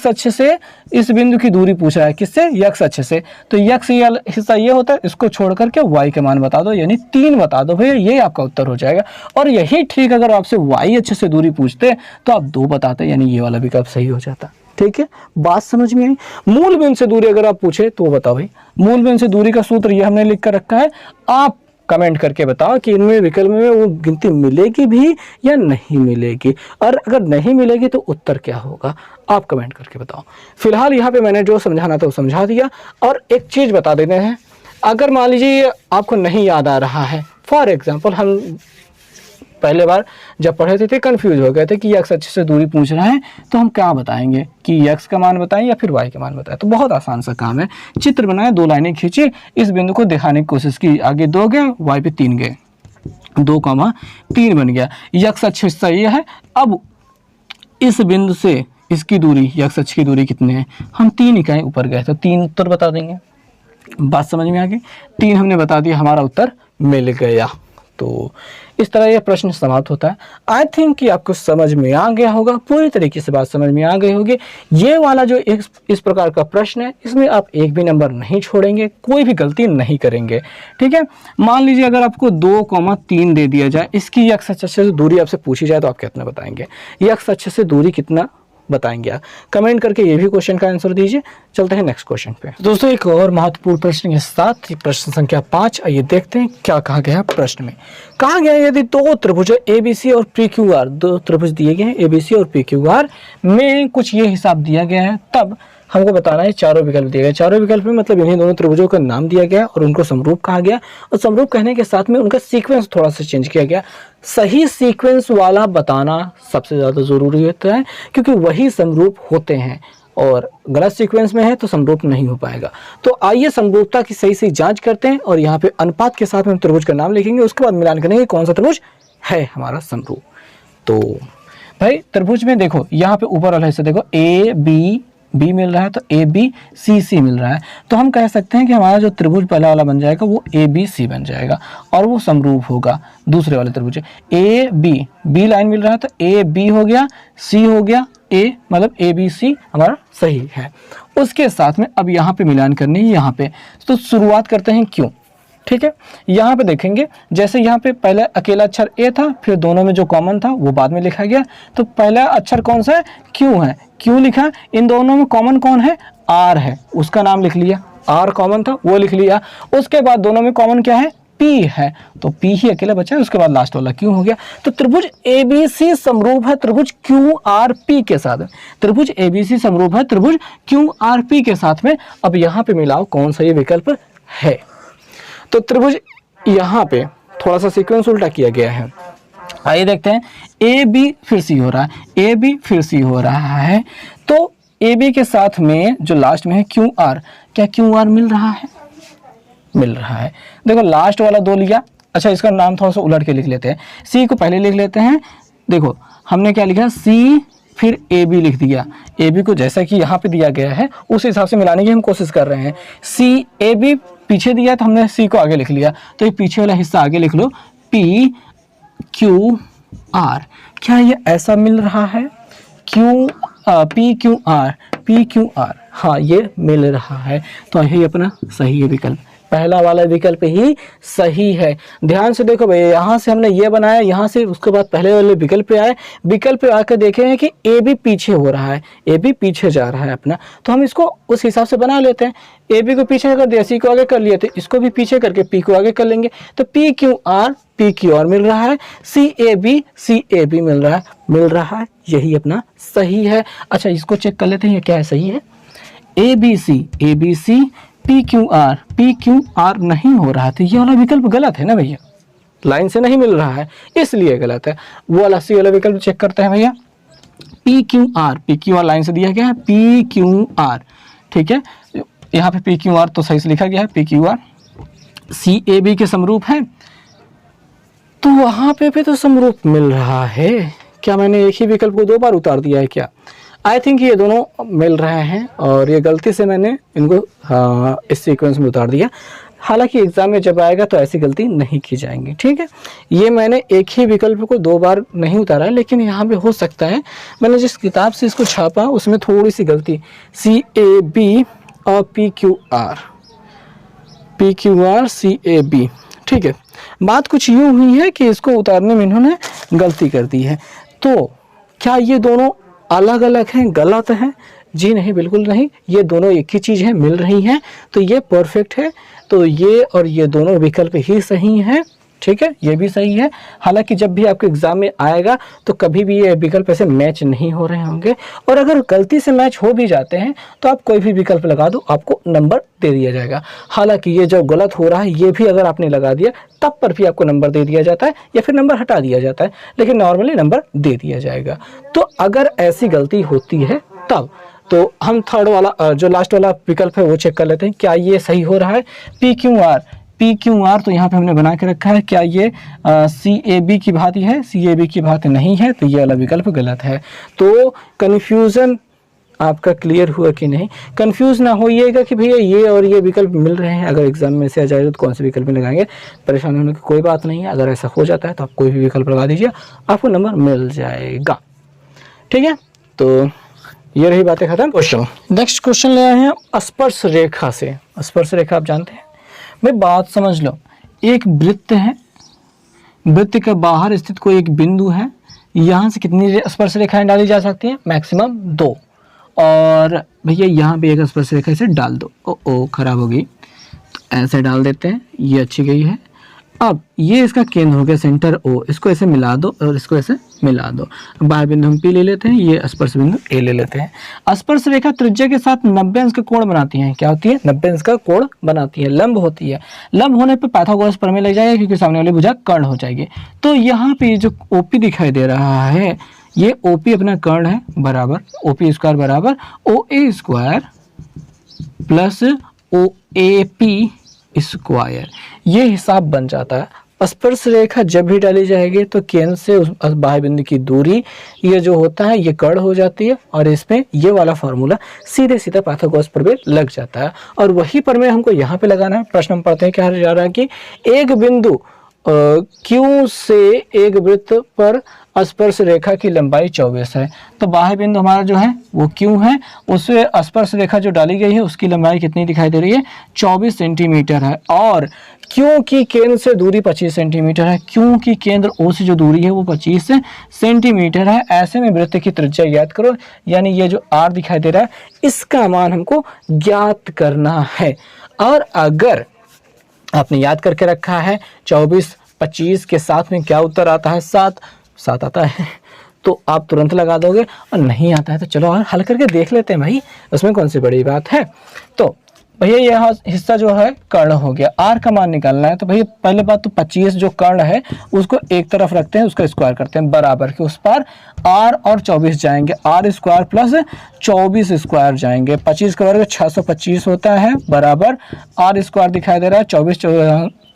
Speaker 1: अक्ष से इस बिंदु की दूरी पूछ रहा है, किससे, x अक्ष से, तो x ये हिस्सा ये होता है, इसको छोड़ करके y के मान बता दो, यानी 3 बता दो भैया, ये आपका उत्तर हो जाएगा। और यही ठीक अगर आपसे y अक्ष से दूरी पूछते तो आप 2 बताते, यानी ये वाला विकल्प सही हो जाता, ठीक है। बात समझ में आई। मूल बिंदु से दूरी अगर आप पूछे तो बताओ भाई, मूल बिंदु से दूरी का सूत्र ये हमने लिख कर रखा है, आप कमेंट करके बताओ कि इनमें विकल्प में वो गिनती मिलेगी भी या नहीं मिलेगी, और अगर नहीं मिलेगी तो उत्तर क्या होगा, आप कमेंट करके बताओ। फिलहाल यहाँ पे मैंने जो समझाना था वो समझा दिया। और एक चीज़ बता देते हैं, अगर मान लीजिए आपको नहीं याद आ रहा है, फॉर एग्जाम्पल हम पहले बार जब पढ़े थे कंफ्यूज हो गए थे कि x अक्ष से दूरी पूछ रहा है तो हम क्या बताएंगे कि x का मान बताएं या फिर y का मान बताएं। तो बहुत आसान सा काम है, चित्र बनाए, 2 लाइनें खींचे, इस बिंदु को दिखाने की कोशिश की, आगे 2 गए, y पे 3 गए, 2,3 बन गया। x अक्ष हिस्सा ये है। अब इस बिंदु से इसकी दूरी, x अक्ष की दूरी कितनी है, हम 3 इकाई ऊपर गए तो 3 उत्तर बता देंगे। बात समझ में आ गई, 3 हमने बता दिया, हमारा उत्तर मिल गया। तो इस तरह यह प्रश्न समाप्त होता है। आई थिंक कि आपको समझ में आ गया होगा, पूरी तरीके से बात समझ में आ गई होगी। ये वाला जो इस प्रकार का प्रश्न है, इसमें आप एक भी नंबर नहीं छोड़ेंगे, कोई भी गलती नहीं करेंगे, ठीक है। मान लीजिए अगर आपको 2,3 दे दिया जाए, इसकी x अक्ष से दूरी आपसे पूछी जाए तो आप कितना बताएंगे, x अक्ष से दूरी कितना बताएंगे आप, कमेंट करके ये भी क्वेश्चन का आंसर दीजिए। चलते हैं नेक्स्ट क्वेश्चन पे। दोस्तों एक और महत्वपूर्ण प्रश्न के साथ, प्रश्न संख्या 5, आइए देखते हैं क्या कहा गया है प्रश्न में। कहा गया यदि 2 त्रिभुज ABC और PQR, 2 त्रिभुज दिए गए हैं ABC और PQR में कुछ ये हिसाब दिया गया है, तब हमको बताना है चारों विकल्प दिए गए। चारों विकल्प में मतलब इन्हीं दोनों त्रिभुजों का नाम दिया गया और उनको समरूप कहा गया, और समरूप कहने के साथ में उनका सीक्वेंस थोड़ा सा चेंज किया गया। सही सीक्वेंस वाला बताना सबसे ज़्यादा ज़रूरी होता है, क्योंकि वही समरूप होते हैं, और गलत सीक्वेंस में है तो समरूप नहीं हो पाएगा। तो आइए समरूपता की सही सही जांच करते हैं, और यहाँ पे अनुपात के साथ में हम त्रिभुज का नाम लिखेंगे, उसके बाद मिलान करेंगे कौन सा त्रिभुज है हमारा समरूप। तो भाई त्रिभुज में देखो यहाँ पे ऊपर वाला हिस्सा देखो ए बी मिल रहा है, तो ए बी सी सी मिल रहा है, तो हम कह सकते हैं कि हमारा जो त्रिभुज पहला वाला बन जाएगा वो ए बी सी बन जाएगा, और वो समरूप होगा दूसरे वाले त्रिभुज। ए बी लाइन मिल रहा है, तो ए बी हो गया, सी हो गया, ए मतलब ए बी सी हमारा सही है। उसके साथ में अब यहाँ पे मिलान करनी है, यहाँ पे तो शुरुआत करते हैं क्यों। ठीक है, यहाँ पे देखेंगे जैसे यहाँ पे पहले अकेला अक्षर ए था, फिर दोनों में जो कॉमन था वो बाद में लिखा गया, तो पहला अक्षर कौन सा है, क्यू है, क्यू लिखा। इन दोनों में कॉमन कौन है, आर है, उसका नाम लिख लिया, आर कॉमन था वो लिख लिया। उसके बाद दोनों में कॉमन क्या है, पी है, तो पी ही अकेला बचा है, उसके बाद लास्ट वाला क्यू हो गया। तो त्रिभुज एबीसी समरूप है त्रिभुज क्यू आर पी के साथ। त्रिभुज एबीसी समरूप है त्रिभुज क्यू आर पी के साथ में। अब यहाँ पे मिलाओ कौन सा ये विकल्प है। तो त्रिभुज यहाँ पे थोड़ा सा सीक्वेंस उल्टा किया गया है। आइए देखते हैं, ए बी फिर सी हो रहा है, ए बी फिर सी हो रहा है, तो ए बी के साथ में जो लास्ट में है क्यू आर, क्या क्यू आर मिल रहा है, मिल रहा है। देखो लास्ट वाला दो लिया, अच्छा इसका नाम थोड़ा सा उलट के लिख लेते हैं, सी को पहले लिख लेते हैं। देखो हमने क्या लिखा, सी फिर ए बी लिख दिया, ए बी को जैसा कि यहाँ पे दिया गया है उस हिसाब से मिलाने की हम कोशिश कर रहे हैं। सी ए बी पीछे दिया तो हमने सी को आगे लिख लिया, तो ये पीछे वाला हिस्सा आगे लिख लो, पी क्यू आर। क्या ये ऐसा मिल रहा है, पी क्यू आर, हाँ ये मिल रहा है, तो यही अपना सही है विकल्प, पहला वाला विकल्प ही सही है। ध्यान से देखो भैया, यहाँ से हमने ये बनाया, यहाँ से उसके बाद पहले वाले विकल्प पे आए, विकल्प पे आकर देखे हैं कि ए बी पीछे हो रहा है, ए बी पीछे जा रहा है अपना, तो हम इसको उस हिसाब से बना लेते हैं। ए बी को पीछे कर दिया, सी को आगे कर लिया, तो इसको भी पीछे करके पी को आगे कर लेंगे, तो पी क्यू आर मिल रहा है, सी ए बी मिल रहा है, यही अपना सही है। अच्छा इसको चेक कर लेते हैं ये क्या है, सही है। A B C P Q R नहीं हो रहा, तो ये वाला विकल्प गलत है ना भैया, लाइन से नहीं मिल रहा है इसलिए गलत है। वो वाला सी वाला विकल्प चेक करते हैं भैया, पी क्यू आर लाइन से दिया गया है, पी क्यू आर, ठीक है, यहाँ पे पी क्यू आर तो सही से लिखा गया है, P Q R C A B के समरूप है, तो वहां पे तो समरूप मिल रहा है। क्या मैंने एक ही विकल्प को दो बार उतार दिया है क्या? आई थिंक ये दोनों मिल रहे हैं, और ये गलती से मैंने इनको इस सीक्वेंस में उतार दिया। हालांकि एग्जाम में जब आएगा तो ऐसी गलती नहीं की जाएंगी, ठीक है। ये मैंने एक ही विकल्प को दो बार नहीं उतारा है, लेकिन यहाँ पे हो सकता है मैंने जिस किताब से इसको छापा उसमें थोड़ी सी गलती, सी ए बी और P Q R C A B, ठीक है। बात कुछ यूँ हुई है कि इसको उतारने में इन्होंने गलती कर दी है। तो क्या ये दोनों अलग अलग हैं, गलत हैं? जी नहीं, बिल्कुल नहीं, ये दोनों एक ही चीज़ है, मिल रही हैं, तो ये परफेक्ट है। तो ये और ये दोनों विकल्प ही सही हैं, ठीक है, ये भी सही है। हालांकि जब भी आपके एग्जाम में आएगा तो कभी भी ये विकल्प ऐसे मैच नहीं हो रहे होंगे, और अगर गलती से मैच हो भी जाते हैं तो आप कोई भी विकल्प लगा दो, आपको नंबर दे दिया जाएगा। हालांकि ये जो गलत हो रहा है ये भी अगर आपने लगा दिया तब पर भी आपको नंबर दे दिया जाता है, या फिर नंबर हटा दिया जाता है, लेकिन नॉर्मली नंबर दे दिया जाएगा। तो अगर ऐसी गलती होती है तब तो हम थर्ड वाला जो लास्ट वाला विकल्प है वो चेक कर लेते हैं, क्या ये सही हो रहा है। पी क्यू आर तो यहाँ पे हमने बना के रखा है, क्या ये सी ए बी की भांति है? सी ए बी की भांति नहीं है, तो ये वाला विकल्प गलत है। तो कन्फ्यूज़न आपका क्लियर हुआ कि नहीं? कंफ्यूज ना होइएगा कि भैया ये और ये विकल्प मिल रहे हैं, अगर एग्जाम में से आ जाए तो कौन से विकल्प में लगाएंगे, परेशान होने की कोई बात नहीं है। अगर ऐसा हो जाता है तो आप कोई भी विकल्प लगा दीजिए, आपको नंबर मिल जाएगा, ठीक है। तो ये रही बातें खत्म। क्वेश्चन, नेक्स्ट क्वेश्चन ले आए हैं स्पर्श रेखा से। स्पर्श रेखा आप जानते हैं भाई, बात समझ लो, एक वृत्त है, वृत्त के बाहर स्थित कोई एक बिंदु है, यहाँ से कितनी स्पर्श रेखाएं डाली जा सकती हैं? मैक्सिमम 2। और भैया यहाँ पे एक स्पर्श रेखा इसे डाल दो, ओ खराब हो गई, तो ऐसे डाल देते हैं, ये अच्छी गई है। अब ये इसका केंद्र हो गया सेंटर O, इसको ऐसे मिला दो और इसको ऐसे मिला दो। बाह्य बिंदु हम P ले लेते हैं, ये स्पर्श बिंदु A ले लेते हैं। स्पर्श रेखा त्रिज्या के साथ 90 अंश का कोण बनाती है। क्या होती है? 90 अंश का कोण बनाती है, लंब होती है। लंब होने पर पाइथागोरस प्रमेय लग जाएगा क्योंकि सामने वाली भुजा कर्ण हो जाएगी। तो यहाँ पे जो OP दिखाई दे रहा है, ये OP अपना कर्ण है, बराबर OP स्क्वायर बराबर OA square plus OAP square, ये हिसाब बन जाता है। स्पर्श रेखा जब भी डाली जाएगी तो केंद्र से उस बाह्य बिंदु की दूरी ये जो होता है ये कर्ण हो जाती है और इसमें ये वाला फार्मूला सीधे सीधा पाइथागोरस प्रमेय लग जाता है और वही प्रमेय हमको यहाँ पे लगाना है। प्रश्न हम पढ़ते हैं, क्या जा रहा है कि एक बिंदु Q से एक वृत्त पर स्पर्श रेखा की लंबाई 24 है। तो बाह्य बिंदु हमारा जो है वो Q है, उससे स्पर्श रेखा जो डाली गई है उसकी लंबाई कितनी दिखाई दे रही है? 24 सेंटीमीटर है। और Q की केंद्र से दूरी 25 सेंटीमीटर है। Q की केंद्र O से जो दूरी है वो 25 सेंटीमीटर है। ऐसे में वृत्त की त्रिज्या याद करो, यानी ये जो R दिखाई दे रहा है इसका मान हमको ज्ञात करना है। और अगर आपने याद करके रखा है 24 25 के साथ में क्या उत्तर आता है? 7 आता है, तो आप तुरंत लगा दोगे। और नहीं आता है तो चलो और हल करके देख लेते हैं भाई, उसमें कौन सी बड़ी बात है। तो भैया यह हिस्सा जो है कर्ण हो गया, R का मान निकालना है। तो भैया पहले बात तो 25 जो कर्ण है उसको एक तरफ रखते हैं, उसका स्क्वायर करते हैं, बराबर के उस पर R और 24 जाएंगे, R स्क्वायर प्लस 24 स्क्वायर जाएंगे। 25 का वर्ग 625 होता है, बराबर R स्क्वायर दिखाई दे रहा है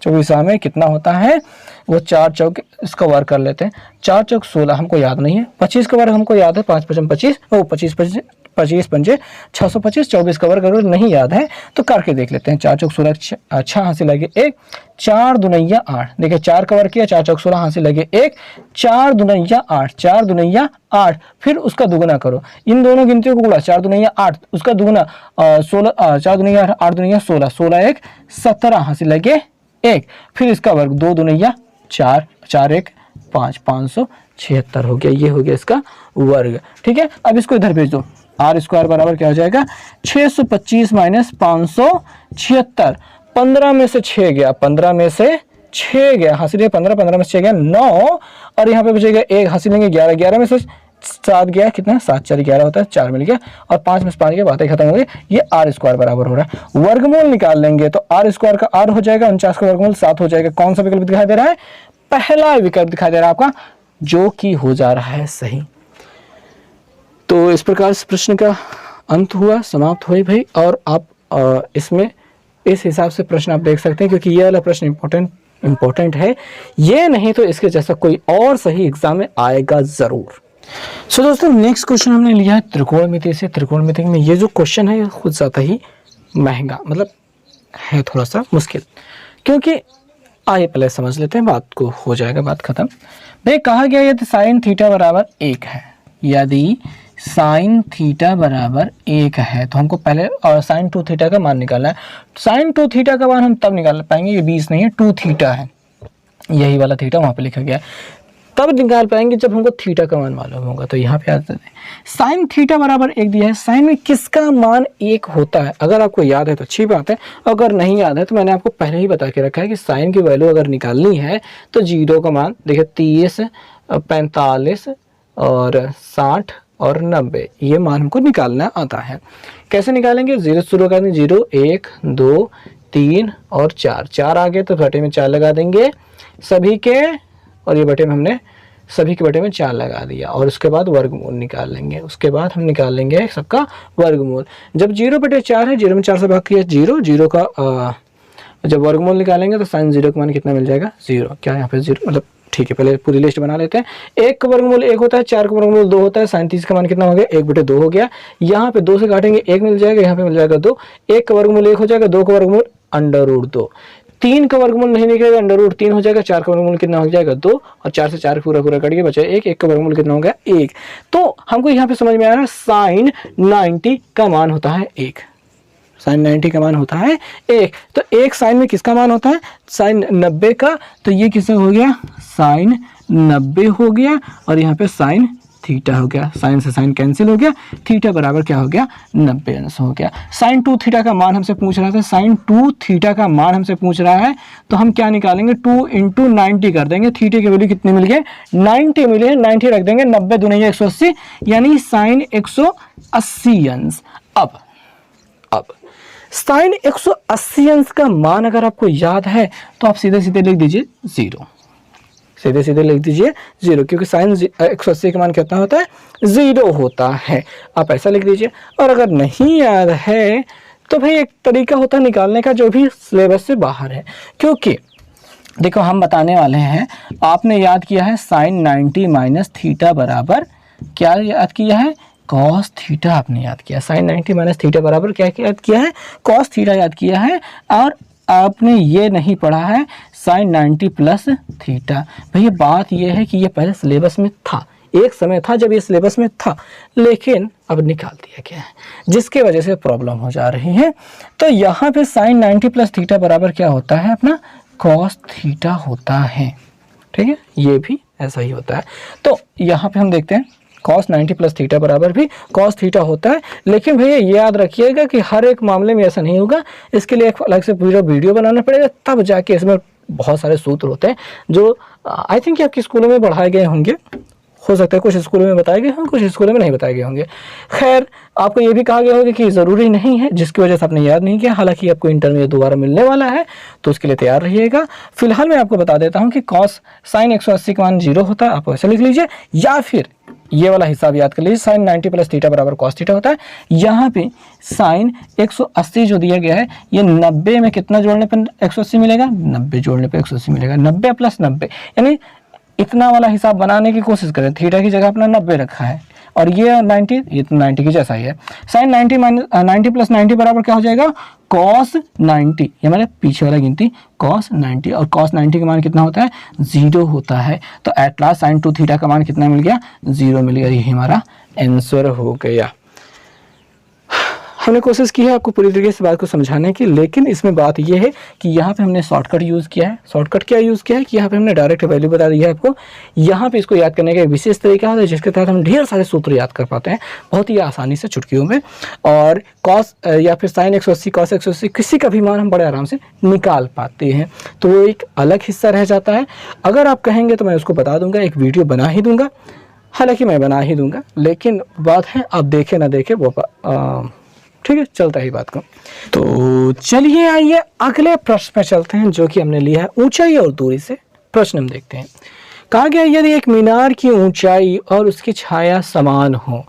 Speaker 1: 24 में कितना होता है? वो 4 चौक, इसका वर्ग कर लेते हैं, 4 चौक 16 हमको याद नहीं है। 25 का वर्ग हमको याद है, 5 5 25, वो 25 पंजे 625, 24 का वर्ग अगर नहीं याद है तो करके देख लेते हैं। 4 चौक 16, अच्छा हासिल लगे 1, 4 दूनिया 8, देखिए 4 का वर्ग किया, 4 चौक 16 हासिल लगे 1, 4 दूनिया 8, 4 दूनिया 8, फिर उसका दुगुना करो, इन दोनों गिनतियों को गुणा, 4 दूनिया 8 उसका दुगुना 16, 4 दूनिया 8 दूनिया 16, 16 1 17 हासिल लगे 1, फिर इसका वर्ग 2 दूनिया 4, 4 1 5, 576 हो गया। ये हो गया इसका वर्ग। ठीक है, अब इसको इधर भेज दो। R स्क्वायर बराबर क्या हो जाएगा? 625 माइनस 576, 15 में से 6 गया, 15 में से 6 गया, हासिल 15, 15 में से 6 गया 9, और यहाँ पे बचेगा 1, हासिल लेंगे 11, 11 में से 7 गया, कितना? 7 4 11 होता है, 4 मिल गया, और 5 में से 5 गया, बातें खत्म हो गई। ये R स्क्वायर बराबर हो रहा है। वर्गमूल निकाल लेंगे तो R स्क्वायर का R हो जाएगा 49 का वर्गमूल 7 हो जाएगा। कौन सा विकल्प दिखाई दे रहा है? पहला विकल्प दिखाई दे रहा है आपका, जो कि हो जा रहा है सही। तो इस प्रकार से प्रश्न का अंत हुआ, समाप्त हुई भाई। और आप इसमें इस हिसाब से प्रश्न आप देख सकते हैं, क्योंकि ये वाला प्रश्न इम्पोर्टेंट है, ये नहीं तो इसके जैसा कोई और सही एग्जाम में आएगा जरूर। सो दोस्तों, नेक्स्ट क्वेश्चन हमने लिया है त्रिकोणमिति से। त्रिकोणमिति में ये जो क्वेश्चन है खुद ज़्यादा ही महंगा, मतलब है थोड़ा सा मुश्किल, क्योंकि आइए पहले समझ लेते हैं, बात को हो जाएगा बात खत्म। भाई कहा गया यदि साइन थीटा बराबर 1 है, यदि साइन थीटा बराबर 1 है तो हमको पहले साइन 2 थीटा का मान निकालना है। साइन 2 थीटा का मान हम तब निकाल पाएंगे, ये 20 नहीं है, 2 थीटा है, यही वाला थीटा वहाँ पे लिखा गया है, तब निकाल पाएंगे जब हमको थीटा का मान मालूम होगा। तो यहाँ पे आते हैं, साइन थीटा बराबर 1 दिया है, साइन में किसका मान 1 होता है? अगर आपको याद है तो अच्छी बात है, अगर नहीं याद है तो मैंने आपको पहले ही बता के रखा है कि साइन की वैल्यू अगर निकालनी है तो 0 का मान देखिए 30, 45 और 60 और 90, ये मान हमको निकालना आता है। कैसे निकालेंगे? 0 शुरू कर देंगे, 0 1 2 3 और 4, 4 आ गए तो बटे में 4 लगा देंगे सभी के, और ये बटे में हमने सभी के बटे में 4 लगा दिया, और उसके बाद वर्गमूल निकाल लेंगे। उसके बाद हम निकाल लेंगे सबका वर्गमूल। जब 0/4 है, 0 में 4 से भाग किया 0, 0 का जब वर्गमूल निकालेंगे तो साइन 0 का मान कितना मिल जाएगा? 0। क्या यहाँ पे 0 मतलब ठीक है, पहले पूरी लिस्ट बना लेते हैं। 1 का वर्गमूल 1 होता है, 4 का वर्गमूल 2 होता है, साइन 30 का मान कितना हो गया? 1/2 हो गया। यहाँ पे 2 से काटेंगे 1 मिल जाएगा, यहाँ पे मिल जाएगा 2, 1 का वर्गमूल 1 हो जाएगा, 2 का वर्गमूल √2, 3 का वर्गमूल नहीं निकलेगा, √3 हो जाएगा, 4 का वर्गमूल कितना हो जाएगा? 2, और 4 से 4 पूरा कट गया, बचा 1, 1 का वर्गमूल कितना हो गया? 1। तो हमको यहाँ पे समझ में आ रहा है साइन 90 का मान होता है 1, साइन 90 का मान होता है 1। तो 1 साइन में किसका मान होता है? साइन 90 का। तो ये किसका हो गया? साइन 90 हो गया, और यहाँ पे साइन थीटा हो गया, साइन से साइन कैंसिल हो गया, थीटा बराबर क्या हो गया 90 अंश हो गया। साइन 2 थीटा का मान हमसे पूछ रहा था, साइन 2 थीटा का मान हमसे पूछ रहा है, तो हम क्या निकालेंगे 2 × 90 कर देंगे। थीटा की वैल्यू कितनी मिल गई 90 मिली है, 90 रख देंगे, 90 दूनी 180 यानी साइन 180 अंश। अब साइन 180 अंश का मान अगर आपको याद है तो आप सीधे सीधे लिख दीजिए 0, सीधे सीधे लिख दीजिए 0, क्योंकि साइन 180 का मान कितना होता है 0 होता है। आप ऐसा लिख दीजिए। और अगर नहीं याद है तो भाई एक तरीका होता है निकालने का जो भी सिलेबस से बाहर है, क्योंकि देखो हम बताने वाले हैं, आपने याद किया है साइन 90 माइनस थीटा बराबर क्या याद किया है कॉस थीटा। आपने याद किया साइन 90 माइनस थीटा बराबर क्या याद किया है कॉस थीटा याद किया है। और आपने ये नहीं पढ़ा है साइन 90 प्लस थीटा। भैया बात ये है कि ये पहले सिलेबस में था, एक समय था जब ये सिलेबस में था, लेकिन अब निकाल दिया गया है, जिसके वजह से प्रॉब्लम हो जा रही है। तो यहाँ पे साइन 90 प्लस थीटा बराबर क्या होता है अपना कॉस थीटा होता है। ठीक है, ये भी ऐसा ही होता है। तो यहाँ पे हम देखते हैं कॉस 90 प्लस थीटा बराबर भी कॉस थीटा होता है। लेकिन भैया ये याद रखिएगा कि हर एक मामले में ऐसा नहीं होगा, इसके लिए एक अलग से पूरा वीडियो बनाना पड़ेगा, तब जाके इसमें बहुत सारे सूत्र होते हैं जो आई थिंक आपके स्कूलों में पढ़ाए गए होंगे, हो सकता है कुछ स्कूलों में बताए गए होंगे, कुछ स्कूलों में नहीं बताए गए होंगे। खैर आपको ये भी कहा गया होगा कि ज़रूरी नहीं है, जिसकी वजह से आपने याद नहीं किया। हालांकि आपको इंटर में दोबारा मिलने वाला है तो उसके लिए तैयार रहिएगा। फिलहाल मैं आपको बता देता हूँ कि कॉस साइन 180 का मान 0 होता है, आप ऐसे लिख लीजिए, या फिर ये वाला हिसाब याद कर लीजिए साइन 90 प्लस थीटा बराबर कॉस थीटा होता है। यहाँ पे साइन 180 जो दिया गया है, ये 90 में कितना जोड़ने पर 180 मिलेगा 90 जोड़ने पे 180 मिलेगा, 90 प्लस 90 यानी इतना वाला हिसाब बनाने की कोशिश करें। थीटा की जगह अपना 90 रखा है और ये 90, ये तो 90 की जैसा ही है। साइन 90 प्लस 90 बराबर क्या हो जाएगा कॉस 90, ये हमारे पीछे वाला गिनती कॉस 90, और कॉस 90 का मान कितना होता है 0 होता है। तो एट लास्ट साइन 2 थीटा का मान कितना मिल गया 0 मिल गया। ये हमारा आंसर हो गया। हमने कोशिश की है आपको पूरी तरीके से बात को समझाने की, लेकिन इसमें बात यह है कि यहाँ पे हमने शॉर्टकट यूज़ किया है। शॉर्टकट क्या यूज़ किया है कि यहाँ पे हमने डायरेक्ट वैल्यू बता दी है आपको। यहाँ पे इसको याद करने का एक विशेष तरीका है जिसके तहत हम ढेर सारे सूत्र याद कर पाते हैं बहुत ही आसानी से चुटकियों में। और कॉस या फिर साइन 180 कॉस 180 किसी का भी मान हम बड़े आराम से निकाल पाते हैं, तो वो एक अलग हिस्सा रह जाता है। अगर आप कहेंगे तो मैं उसको बता दूंगा, एक वीडियो बना ही दूंगा, हालांकि मैं बना ही दूंगा, लेकिन बात है आप देखे ना देखे वो ठीक है, चलता ही बात को। तो चलिए आइए अगले प्रश्न पे चलते हैं, जो कि हमने लिया है ऊंचाई और दूरी से। प्रश्न हम देखते हैं। कहा गया यदि एक मीनार की ऊंचाई और उसकी छाया समान हो,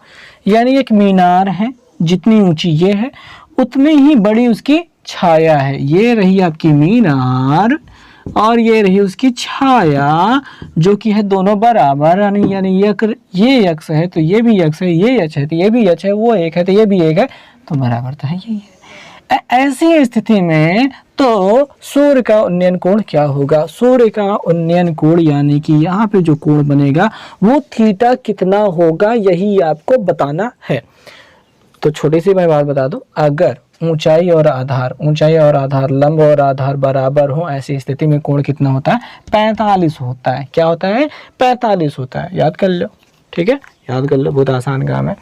Speaker 1: यानी एक मीनार है जितनी ऊंची ये है उतनी ही बड़ी उसकी छाया है। ये रही आपकी मीनार और ये रही उसकी छाया, जो कि है दोनों बराबर, यानी ये यक्स है तो ये भी यक्स है, ये यच है तो ये भी यच है, वो एक है तो ये भी एक है, तो बराबर तो है यही है। ऐसी स्थिति में तो सूर्य का उन्नयन कोण क्या होगा? सूर्य का उन्नयन कोण यानी कि यहाँ पे जो कोण बनेगा वो थीटा कितना होगा, यही आपको बताना है। तो छोटी सी मैं बात बता दूं, अगर ऊंचाई और आधार लंब और आधार बराबर हो, ऐसी स्थिति में कोण कितना होता है 45 होता है। क्या होता है 45 होता है। याद कर लो, ठीक है, याद कर लो, बहुत आसान काम है।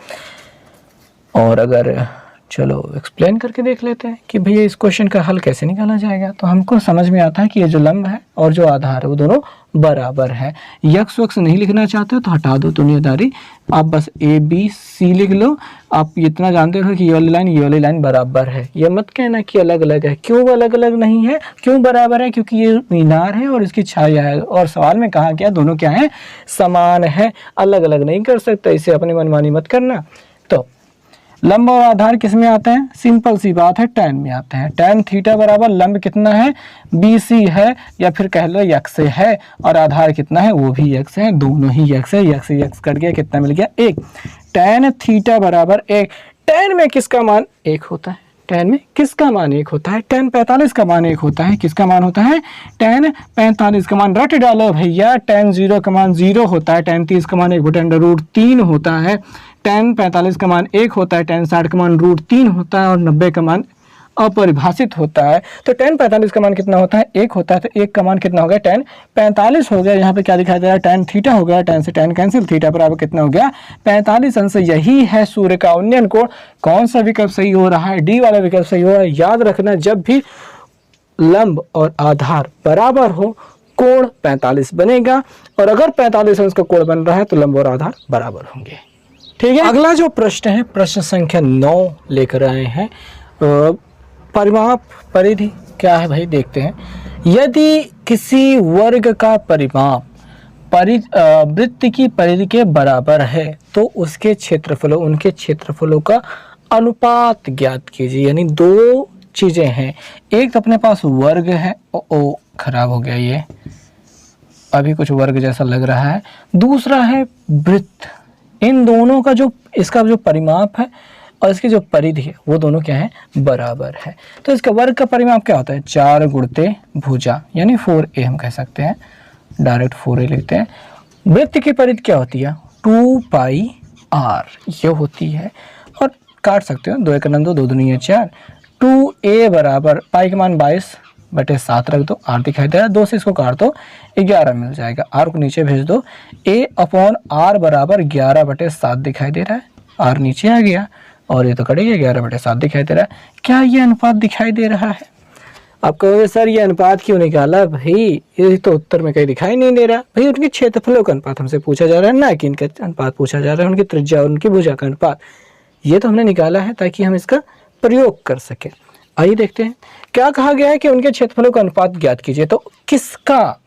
Speaker 1: और अगर चलो एक्सप्लेन करके देख लेते हैं कि भैया इस क्वेश्चन का हल कैसे निकाला जाएगा। तो हमको समझ में आता है कि ये जो लंब है और जो आधार है वो दोनों बराबर है। यक्स वक्स नहीं लिखना चाहते हो तो हटा दो दुनियादारी, आप बस ए बी सी लिख लो। आप इतना जानते हो कि ये वाली लाइन बराबर है, ये मत कहना कि अलग अलग है। क्यों अलग अलग नहीं है, क्यों बराबर है? क्योंकि ये मीनार है और इसकी छाया है, और सवाल में कहा गया दोनों क्या है समान है, अलग अलग नहीं कर सकते। इसे अपनी मनमानी मत करना। तो लंब और आधार किस में आते हैं? सिंपल सी बात है, टैन में आते हैं। टैन थीटा बराबर लंब कितना है BC है, या फिर कह लो यक्स है, और आधार कितना है वो भी यक्स है, दोनों ही यक्स है। यक्स यक्स कट गया, कितना मिल गया 1। टैन थीटा बराबर 1। टैन में किसका मान 1 होता है? टैन में किसका मान 1 होता है? टैन 45 का मान 1 होता है। किसका मान होता है? टैन 45 का मान रट डालो भैया। टैन 0 का मान 0 होता है। टैन 30 का मान 1/√3 होता है। टैन 45 का मान 1 होता है। टैन 60 का मान √3 होता है, और 90 का मान अपरिभाषित होता है। तो tan 45 का मान कितना होता है, 1 होता है। तो 1 का मान कितना हो गया, tan 45 हो गया। यहाँ पे क्या दिखाई दे रहा है, tan थीटा हो गया, tan से tan कैंसिल, थीटा बराबर कितना हो गया, 45 अंश। यही है सूर्य का उन्नयन कोण। कौन सा विकल्प सही हो रहा है, डी वाला विकल्प सही हो रहा है। याद रखना, जब भी लंब और आधार बराबर हो कोण 45 बनेगा, और अगर 45 अंश का कोण बन रहा है तो लंब और आधार बराबर होंगे। ठीक है, अगला जो प्रश्न है, प्रश्न संख्या 9 लेकर आए हैं। परिमाप परिधि क्या है भाई, देखते हैं। यदि किसी वर्ग का परिमाप वृत्त की परिधि के बराबर है तो उसके क्षेत्रफलों, उनके क्षेत्रफलों का अनुपात ज्ञात कीजिए। यानी दो चीजें हैं, एक तो अपने पास वर्ग है, ओ खराब हो गया ये, अभी कुछ वर्ग जैसा लग रहा है। दूसरा है वृत्त। इन दोनों का जो, इसका जो परिमाप है और इसकी जो परिधि है वो दोनों क्या है, बराबर है। तो इसका वर्ग का परिमाप क्या होता है, 4 गुणित भुजा, यानी 4a हम कह सकते हैं, डायरेक्ट 4a लिखते हैं। वृत्त की परिधि क्या होती है, 2 पाई r ये होती है। और काट सकते हो, 2 एक 2, 2 दूनी 4। 2a बराबर पाई का मान 22/7 रख दो, r दिखाई दे रहा है, 2 से इसको काट दो, 11 मिल जाएगा। r को नीचे भेज दो, a/r बराबर 11/7 दिखाई दे रहा है, r नीचे आ गया और ये तो कटेगा, 11/7 दिखाई दे रहा है। क्या ये अनुपात दिखाई दे रहा है? आप कहोगे सर ये अनुपात क्यों निकाला भाई, ये तो उत्तर में कहीं दिखाई नहीं दे रहा। भाई उनके क्षेत्रफलों का अनुपात हमसे पूछा जा रहा है, ना कि इनका अनुपात पूछा जा रहा है, उनकी त्रिज्या और उनकी भुजा का अनुपात। ये तो हमने निकाला है ताकि हम इसका प्रयोग कर सके। आइए देखते हैं क्या कहा गया है कि उनके क्षेत्रफलों का अनुपात ज्ञात कीजिए। तो किसका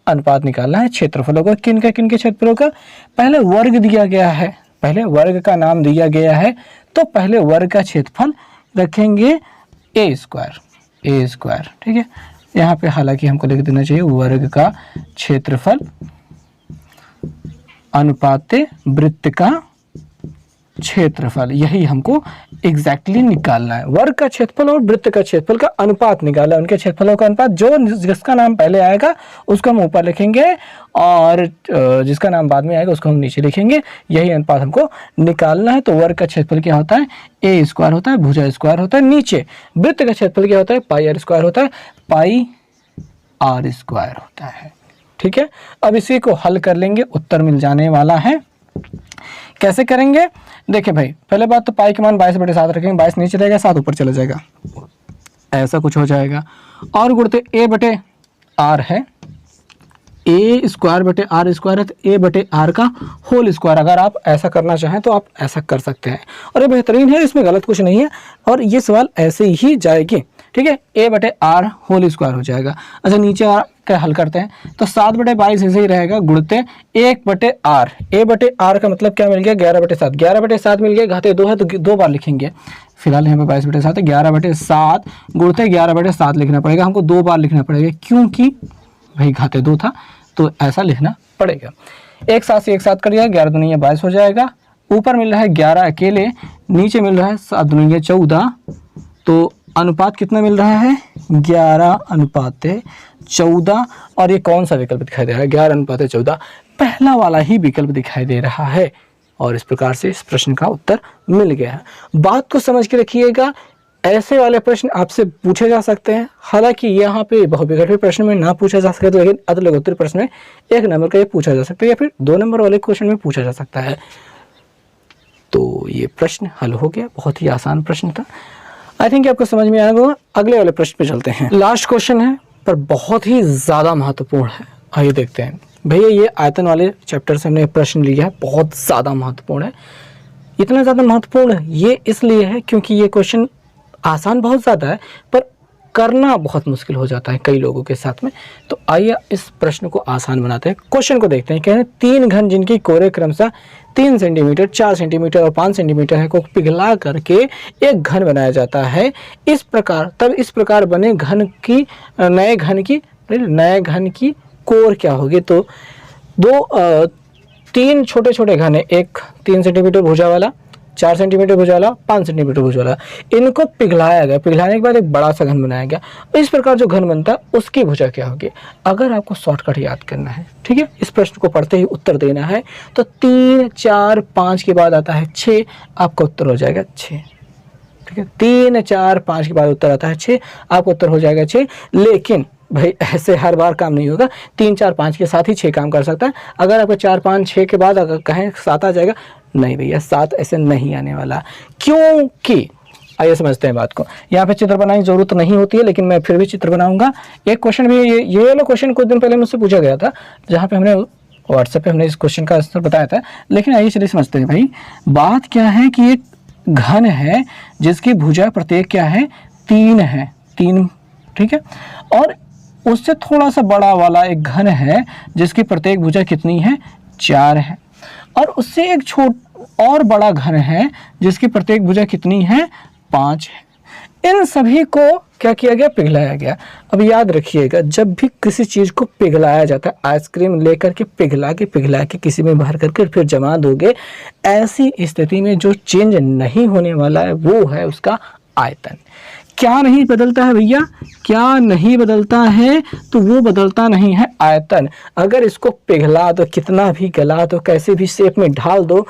Speaker 1: अनुपात निकालना है, क्षेत्रफलों का। किनके क्षेत्रफलों का, पहले वर्ग दिया गया है, पहले वर्ग का नाम दिया गया है, तो पहले वर्ग का क्षेत्रफल रखेंगे a²। ठीक है, यहाँ पे हालांकि हमको लिख देना चाहिए वर्ग का क्षेत्रफल अनुपात वृत्त का क्षेत्रफल, यही हमको एग्जैक्टली निकालना है। वर्ग का क्षेत्रफल और वृत्त का क्षेत्रफल का अनुपात निकाला, उनके क्षेत्रफलों का अनुपात। जो जिसका नाम पहले आएगा उसको हम ऊपर लिखेंगे और जिसका नाम बाद में आएगा उसको हम नीचे लिखेंगे। यही अनुपात हमको निकालना है। तो वर्ग का क्षेत्रफल क्या होता है, a² होता है, भुजा स्क्वायर होता है। नीचे वृत्त का क्षेत्रफल क्या होता है, πr² होता है, πr² होता है। ठीक है, अब इसी को हल कर लेंगे, उत्तर मिल जाने वाला है। कैसे करेंगे, देखिए भाई, पहले बात तो पाई के मान 22/7 रखेंगे, 22 नीचे रहेगा, 7 ऊपर चला जाएगा, ऐसा कुछ हो जाएगा। और गुणते a/r है, a²/r² है, तो a/r का होल स्क्वायर। अगर आप ऐसा करना चाहें तो आप ऐसा कर सकते हैं, और ये बेहतरीन है, इसमें गलत कुछ नहीं है, और ये सवाल ऐसे ही जाएगी। ठीक है, a/r होल स्क्वायर हो जाएगा। अच्छा, नीचे का हल करते हैं, तो 7/22 ऐसे ही रहेगा, गुणते 1/r। a/r का मतलब क्या मिल गया, 11/7। 11/7 मिल गया, घाते 2 है तो 2 बार लिखेंगे। फिलहाल यहाँ पे 22/7 है, 11/7 गुणते 11/7 लिखना पड़ेगा, हमको 2 बार लिखना पड़ेगा, क्योंकि भाई घाते 2 था तो ऐसा लिखना पड़ेगा। एक साथ से एक साथ कर दिया, 11 दूनी 22 हो जाएगा। ऊपर मिल रहा है 11 अकेले, नीचे मिल रहा है 7 दूनी 14, तो अनुपात कितना मिल रहा है, 11/14। और ये कौन सा विकल्प दिखाई दे रहा है, 11/14, पहला वाला ही विकल्प दिखाई दे रहा है। और इस प्रकार से इस प्रश्न का उत्तर मिल गया है। बात को समझ के रखिएगा, ऐसे वाले प्रश्न आपसे पूछे जा सकते हैं। हालांकि यहाँ पे बहुविकल्पी प्रश्न में ना पूछा जा सकता, लेकिन अधोलोकोत्तर प्रश्न में 1 नंबर का ये पूछा जा सकता है, या फिर 2 नंबर वाले क्वेश्चन में पूछा जा सकता है। तो ये प्रश्न हल हो गया, बहुत ही आसान प्रश्न था। आई थिंक आपको समझ में आएगा। अगले वाले प्रश्न पे चलते हैं। लास्ट क्वेश्चन है पर बहुत ही ज़्यादा महत्वपूर्ण है। आइए देखते हैं। भैया ये आयतन वाले चैप्टर से हमने प्रश्न लिया है, बहुत ज़्यादा महत्वपूर्ण है। इतना ज़्यादा महत्वपूर्ण ये इसलिए है क्योंकि ये क्वेश्चन आसान बहुत ज़्यादा है, पर करना बहुत मुश्किल हो जाता है कई लोगों के साथ में। तो आइए इस प्रश्न को आसान बनाते हैं। क्वेश्चन को देखते हैं। कह रहे हैं 3 घन जिनकी कोरे क्रमशः 3 सेंटीमीटर, 4 सेंटीमीटर और 5 सेंटीमीटर है को पिघला करके एक घन बनाया जाता है। इस प्रकार बने घन की नए घन की कोर क्या होगी। तो 3 छोटे छोटे घन है, एक 3 सेंटीमीटर भुजा वाला, 4 सेंटीमीटर भुजा वाला, 5 सेंटीमीटर भुजा वाला, इनको पिघलाया गया। पिघलाने के बाद एक बड़ा सा घन बनाया गया। इस प्रकार जो घन बनता है उसकी भुजा क्या होगी। अगर आपको शॉर्टकट याद करना है, ठीक है, इस प्रश्न को पढ़ते ही उत्तर देना है, तो 3, 4, 5 के बाद आता है 6, आपका उत्तर हो जाएगा 6। ठीक है, 3 4 5 के बाद उत्तर आता है 6, आपका उत्तर हो जाएगा 6। लेकिन भाई ऐसे हर बार काम नहीं होगा, 3 4 5 के साथ ही 6 काम कर सकता है। अगर आपको 4 5 6 के बाद अगर कहें 7 आ जाएगा, नहीं भैया 7 ऐसे नहीं आने वाला, क्योंकि आइए समझते हैं बात को। यहाँ पे चित्र बनाने की जरूरत नहीं होती है, लेकिन मैं फिर भी चित्र बनाऊंगा। एक क्वेश्चन भी ये वाला क्वेश्चन कुछ दिन पहले मुझसे पूछा गया था, जहाँ पे हमने व्हाट्सएप पे हमने इस क्वेश्चन का आंसर बताया था। लेकिन आइए चलिए समझते हैं भाई, बात क्या है कि एक घन है जिसकी भुजा प्रत्येक क्या है, 3 है, 3, ठीक है, और उससे थोड़ा सा बड़ा वाला एक घन है जिसकी प्रत्येक भुजा कितनी है, 4 है, और उससे एक और बड़ा घन है जिसकी प्रत्येक भुजा कितनी है, 5 है। इन सभी को क्या किया गया, पिघलाया गया। अब याद रखिएगा, जब भी किसी चीज़ को पिघलाया जाता है, आइसक्रीम लेकर के पिघला के किसी में भर करके फिर जमा दोगे, ऐसी स्थिति में जो चेंज नहीं होने वाला है वो है उसका आयतन। क्या नहीं बदलता है भैया, क्या नहीं बदलता है, तो वो बदलता नहीं है आयतन। अगर इसको पिघला दो, कितना भी गला दो, कैसे भी शेप में ढाल दो,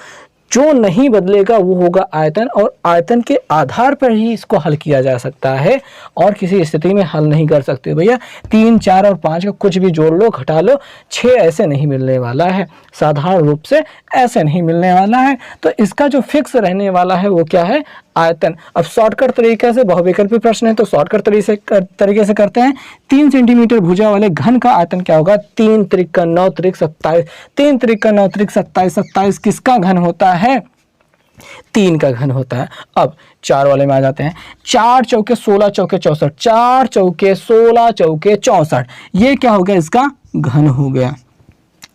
Speaker 1: जो नहीं बदलेगा वो होगा आयतन, और आयतन के आधार पर ही इसको हल किया जा सकता है, और किसी स्थिति में हल नहीं कर सकते भैया। 3 4 और 5 का कुछ भी जोड़ लो घटा लो, 6 ऐसे नहीं मिलने वाला है, साधारण रूप से ऐसे नहीं मिलने वाला है। तो इसका जो फिक्स रहने वाला है वो क्या है, आयतन। अब शॉर्टकट तरीके से, बहुविकल्पी प्रश्न है तो शॉर्टकट तरीके से करते हैं। 3 सेंटीमीटर भुजा वाले घन का आयतन क्या होगा, 3 त्रिक 9 त्रिक 27, 3 त्रिक 9 त्रिक 27, 27 किसका घन होता है, 3 का घन होता है। अब 4 वाले में आ जाते हैं। 4 चौके 16 चौके 64, 4 चौके 16 चौके 64, ये क्या हो गया, इसका घन हो गया।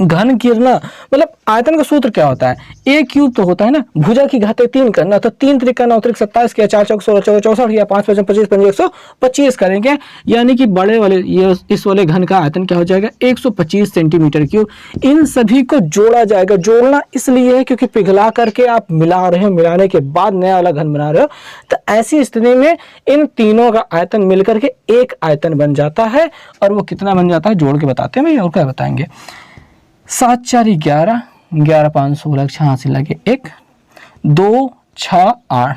Speaker 1: घन गिरना मतलब आयतन का सूत्र क्या होता है, a क्यूब तो होता है ना, भुजा की घात 3 करना, तो 3 त्रिक 9 त्रिक 27 किया, 4 चौक 16 चौक 64 या 5 5 25 5 125 करेंगे, यानी कि बड़े वाले ये इस वाले घन का आयतन क्या हो जाएगा, 125 सेंटीमीटर क्यूब। इन सभी को जोड़ा जाएगा। जोड़ना इसलिए है क्योंकि पिघला करके आप मिला रहे हो, मिलाने के बाद नया वाला घन बना रहे हो, तो ऐसी स्थिति में इन तीनों का आयतन मिलकर के एक आयतन बन जाता है। और वो कितना बन जाता है, जोड़ के बताते हैं भैया, और क्या बताएंगे। 7 4 11, 11 5 16, 6 से लगे 1, 2 6 8,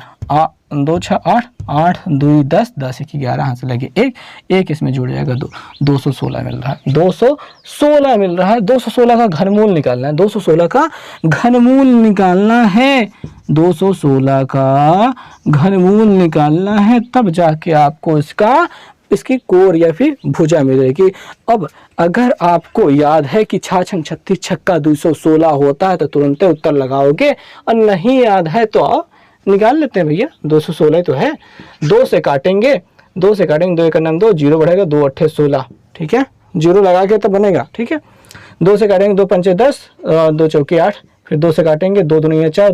Speaker 1: 2 6 8, 8 2 10, 10 1 11, यहाँ से लगे 1, 1 इसमें जुड़ जाएगा 2, 216 मिल रहा है, 216 मिल रहा है। 216 का घनमूल निकालना है, 216 का घनमूल निकालना है, 216 का घनमूल निकालना है, तब जाके आपको इसकी कोर या फिर भुजा मिलेगी। अब अगर आपको याद है कि 6 6 36 छक्का 216 होता है तो तुरंत उत्तर लगाओगे, और नहीं याद है तो आप निकाल लेते हैं भैया, 216 तो है। 2 से काटेंगे, 2 से काटेंगे, 2 1 9 2, 0 बढ़ेगा, 2 8 16, ठीक है, 0 लगा के तब बनेगा, ठीक है। 2 से काटेंगे, 2 5 10, 2 चौके 8, फिर 2 से काटेंगे, 2 दूनी 4,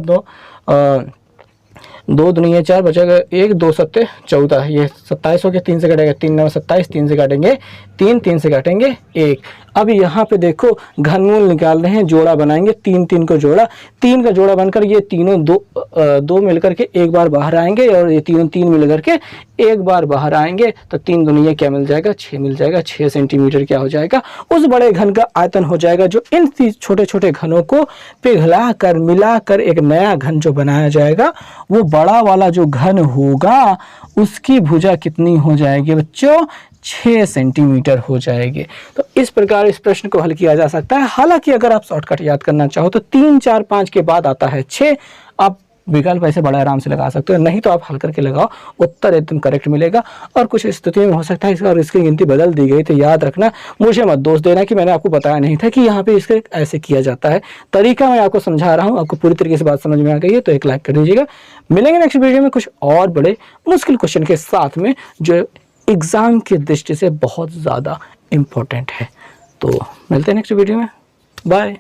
Speaker 1: 2 दूनी 4 बचेगा 1, 2 7 14, ये 27 हो गया। 3 से काटेंगे, 3 9 27, 3 से काटेंगे 3, 3 से काटेंगे 1। अब यहाँ पे देखो घनमूल निकाल रहे हैं, जोड़ा बनाएंगे, 3 3 को जोड़ा, 3 का जोड़ा बनकर ये तीनों दो मिलकर के एक बार बाहर आएंगे, और ये तीनों 3 मिलकर के एक बार बाहर आएंगे, तो 3 दुनिया क्या मिल जाएगा, 6 मिल जाएगा। 6 सेंटीमीटर क्या हो जाएगा, उस बड़े घन का आयतन हो जाएगा, जो इन छोटे छोटे घनों को पिघला कर मिला कर एक नया घन जो बनाया जाएगा, वो बड़ा वाला जो घन होगा उसकी भुजा कितनी हो जाएगी बच्चों, 6 सेंटीमीटर हो जाएगी। तो इस प्रकार इस प्रश्न को हल किया जा सकता है। हालांकि अगर आप शॉर्टकट याद करना चाहो तो 3 4 5 के बाद आता है 6, आप विकल्प ऐसे बड़ा आराम से लगा सकते हो, नहीं तो आप हल करके लगाओ, उत्तर एकदम करेक्ट मिलेगा। और कुछ स्थिति में हो सकता है इसका और इसकी गिनती बदल दी गई, तो याद रखना, मुझे मत दोष देना कि मैंने आपको बताया नहीं था कि यहाँ पे इसके ऐसे किया जाता है। तरीका मैं आपको समझा रहा हूँ, आपको पूरी तरीके से बात समझ में आ गई है तो एक लाइक कर दीजिएगा। मिलेंगे नेक्स्ट वीडियो में कुछ और बड़े मुश्किल क्वेश्चन के साथ में, जो एग्जाम की दृष्टि से बहुत ज़्यादा इम्पोर्टेंट है। तो मिलते हैं नेक्स्ट वीडियो में, बाय।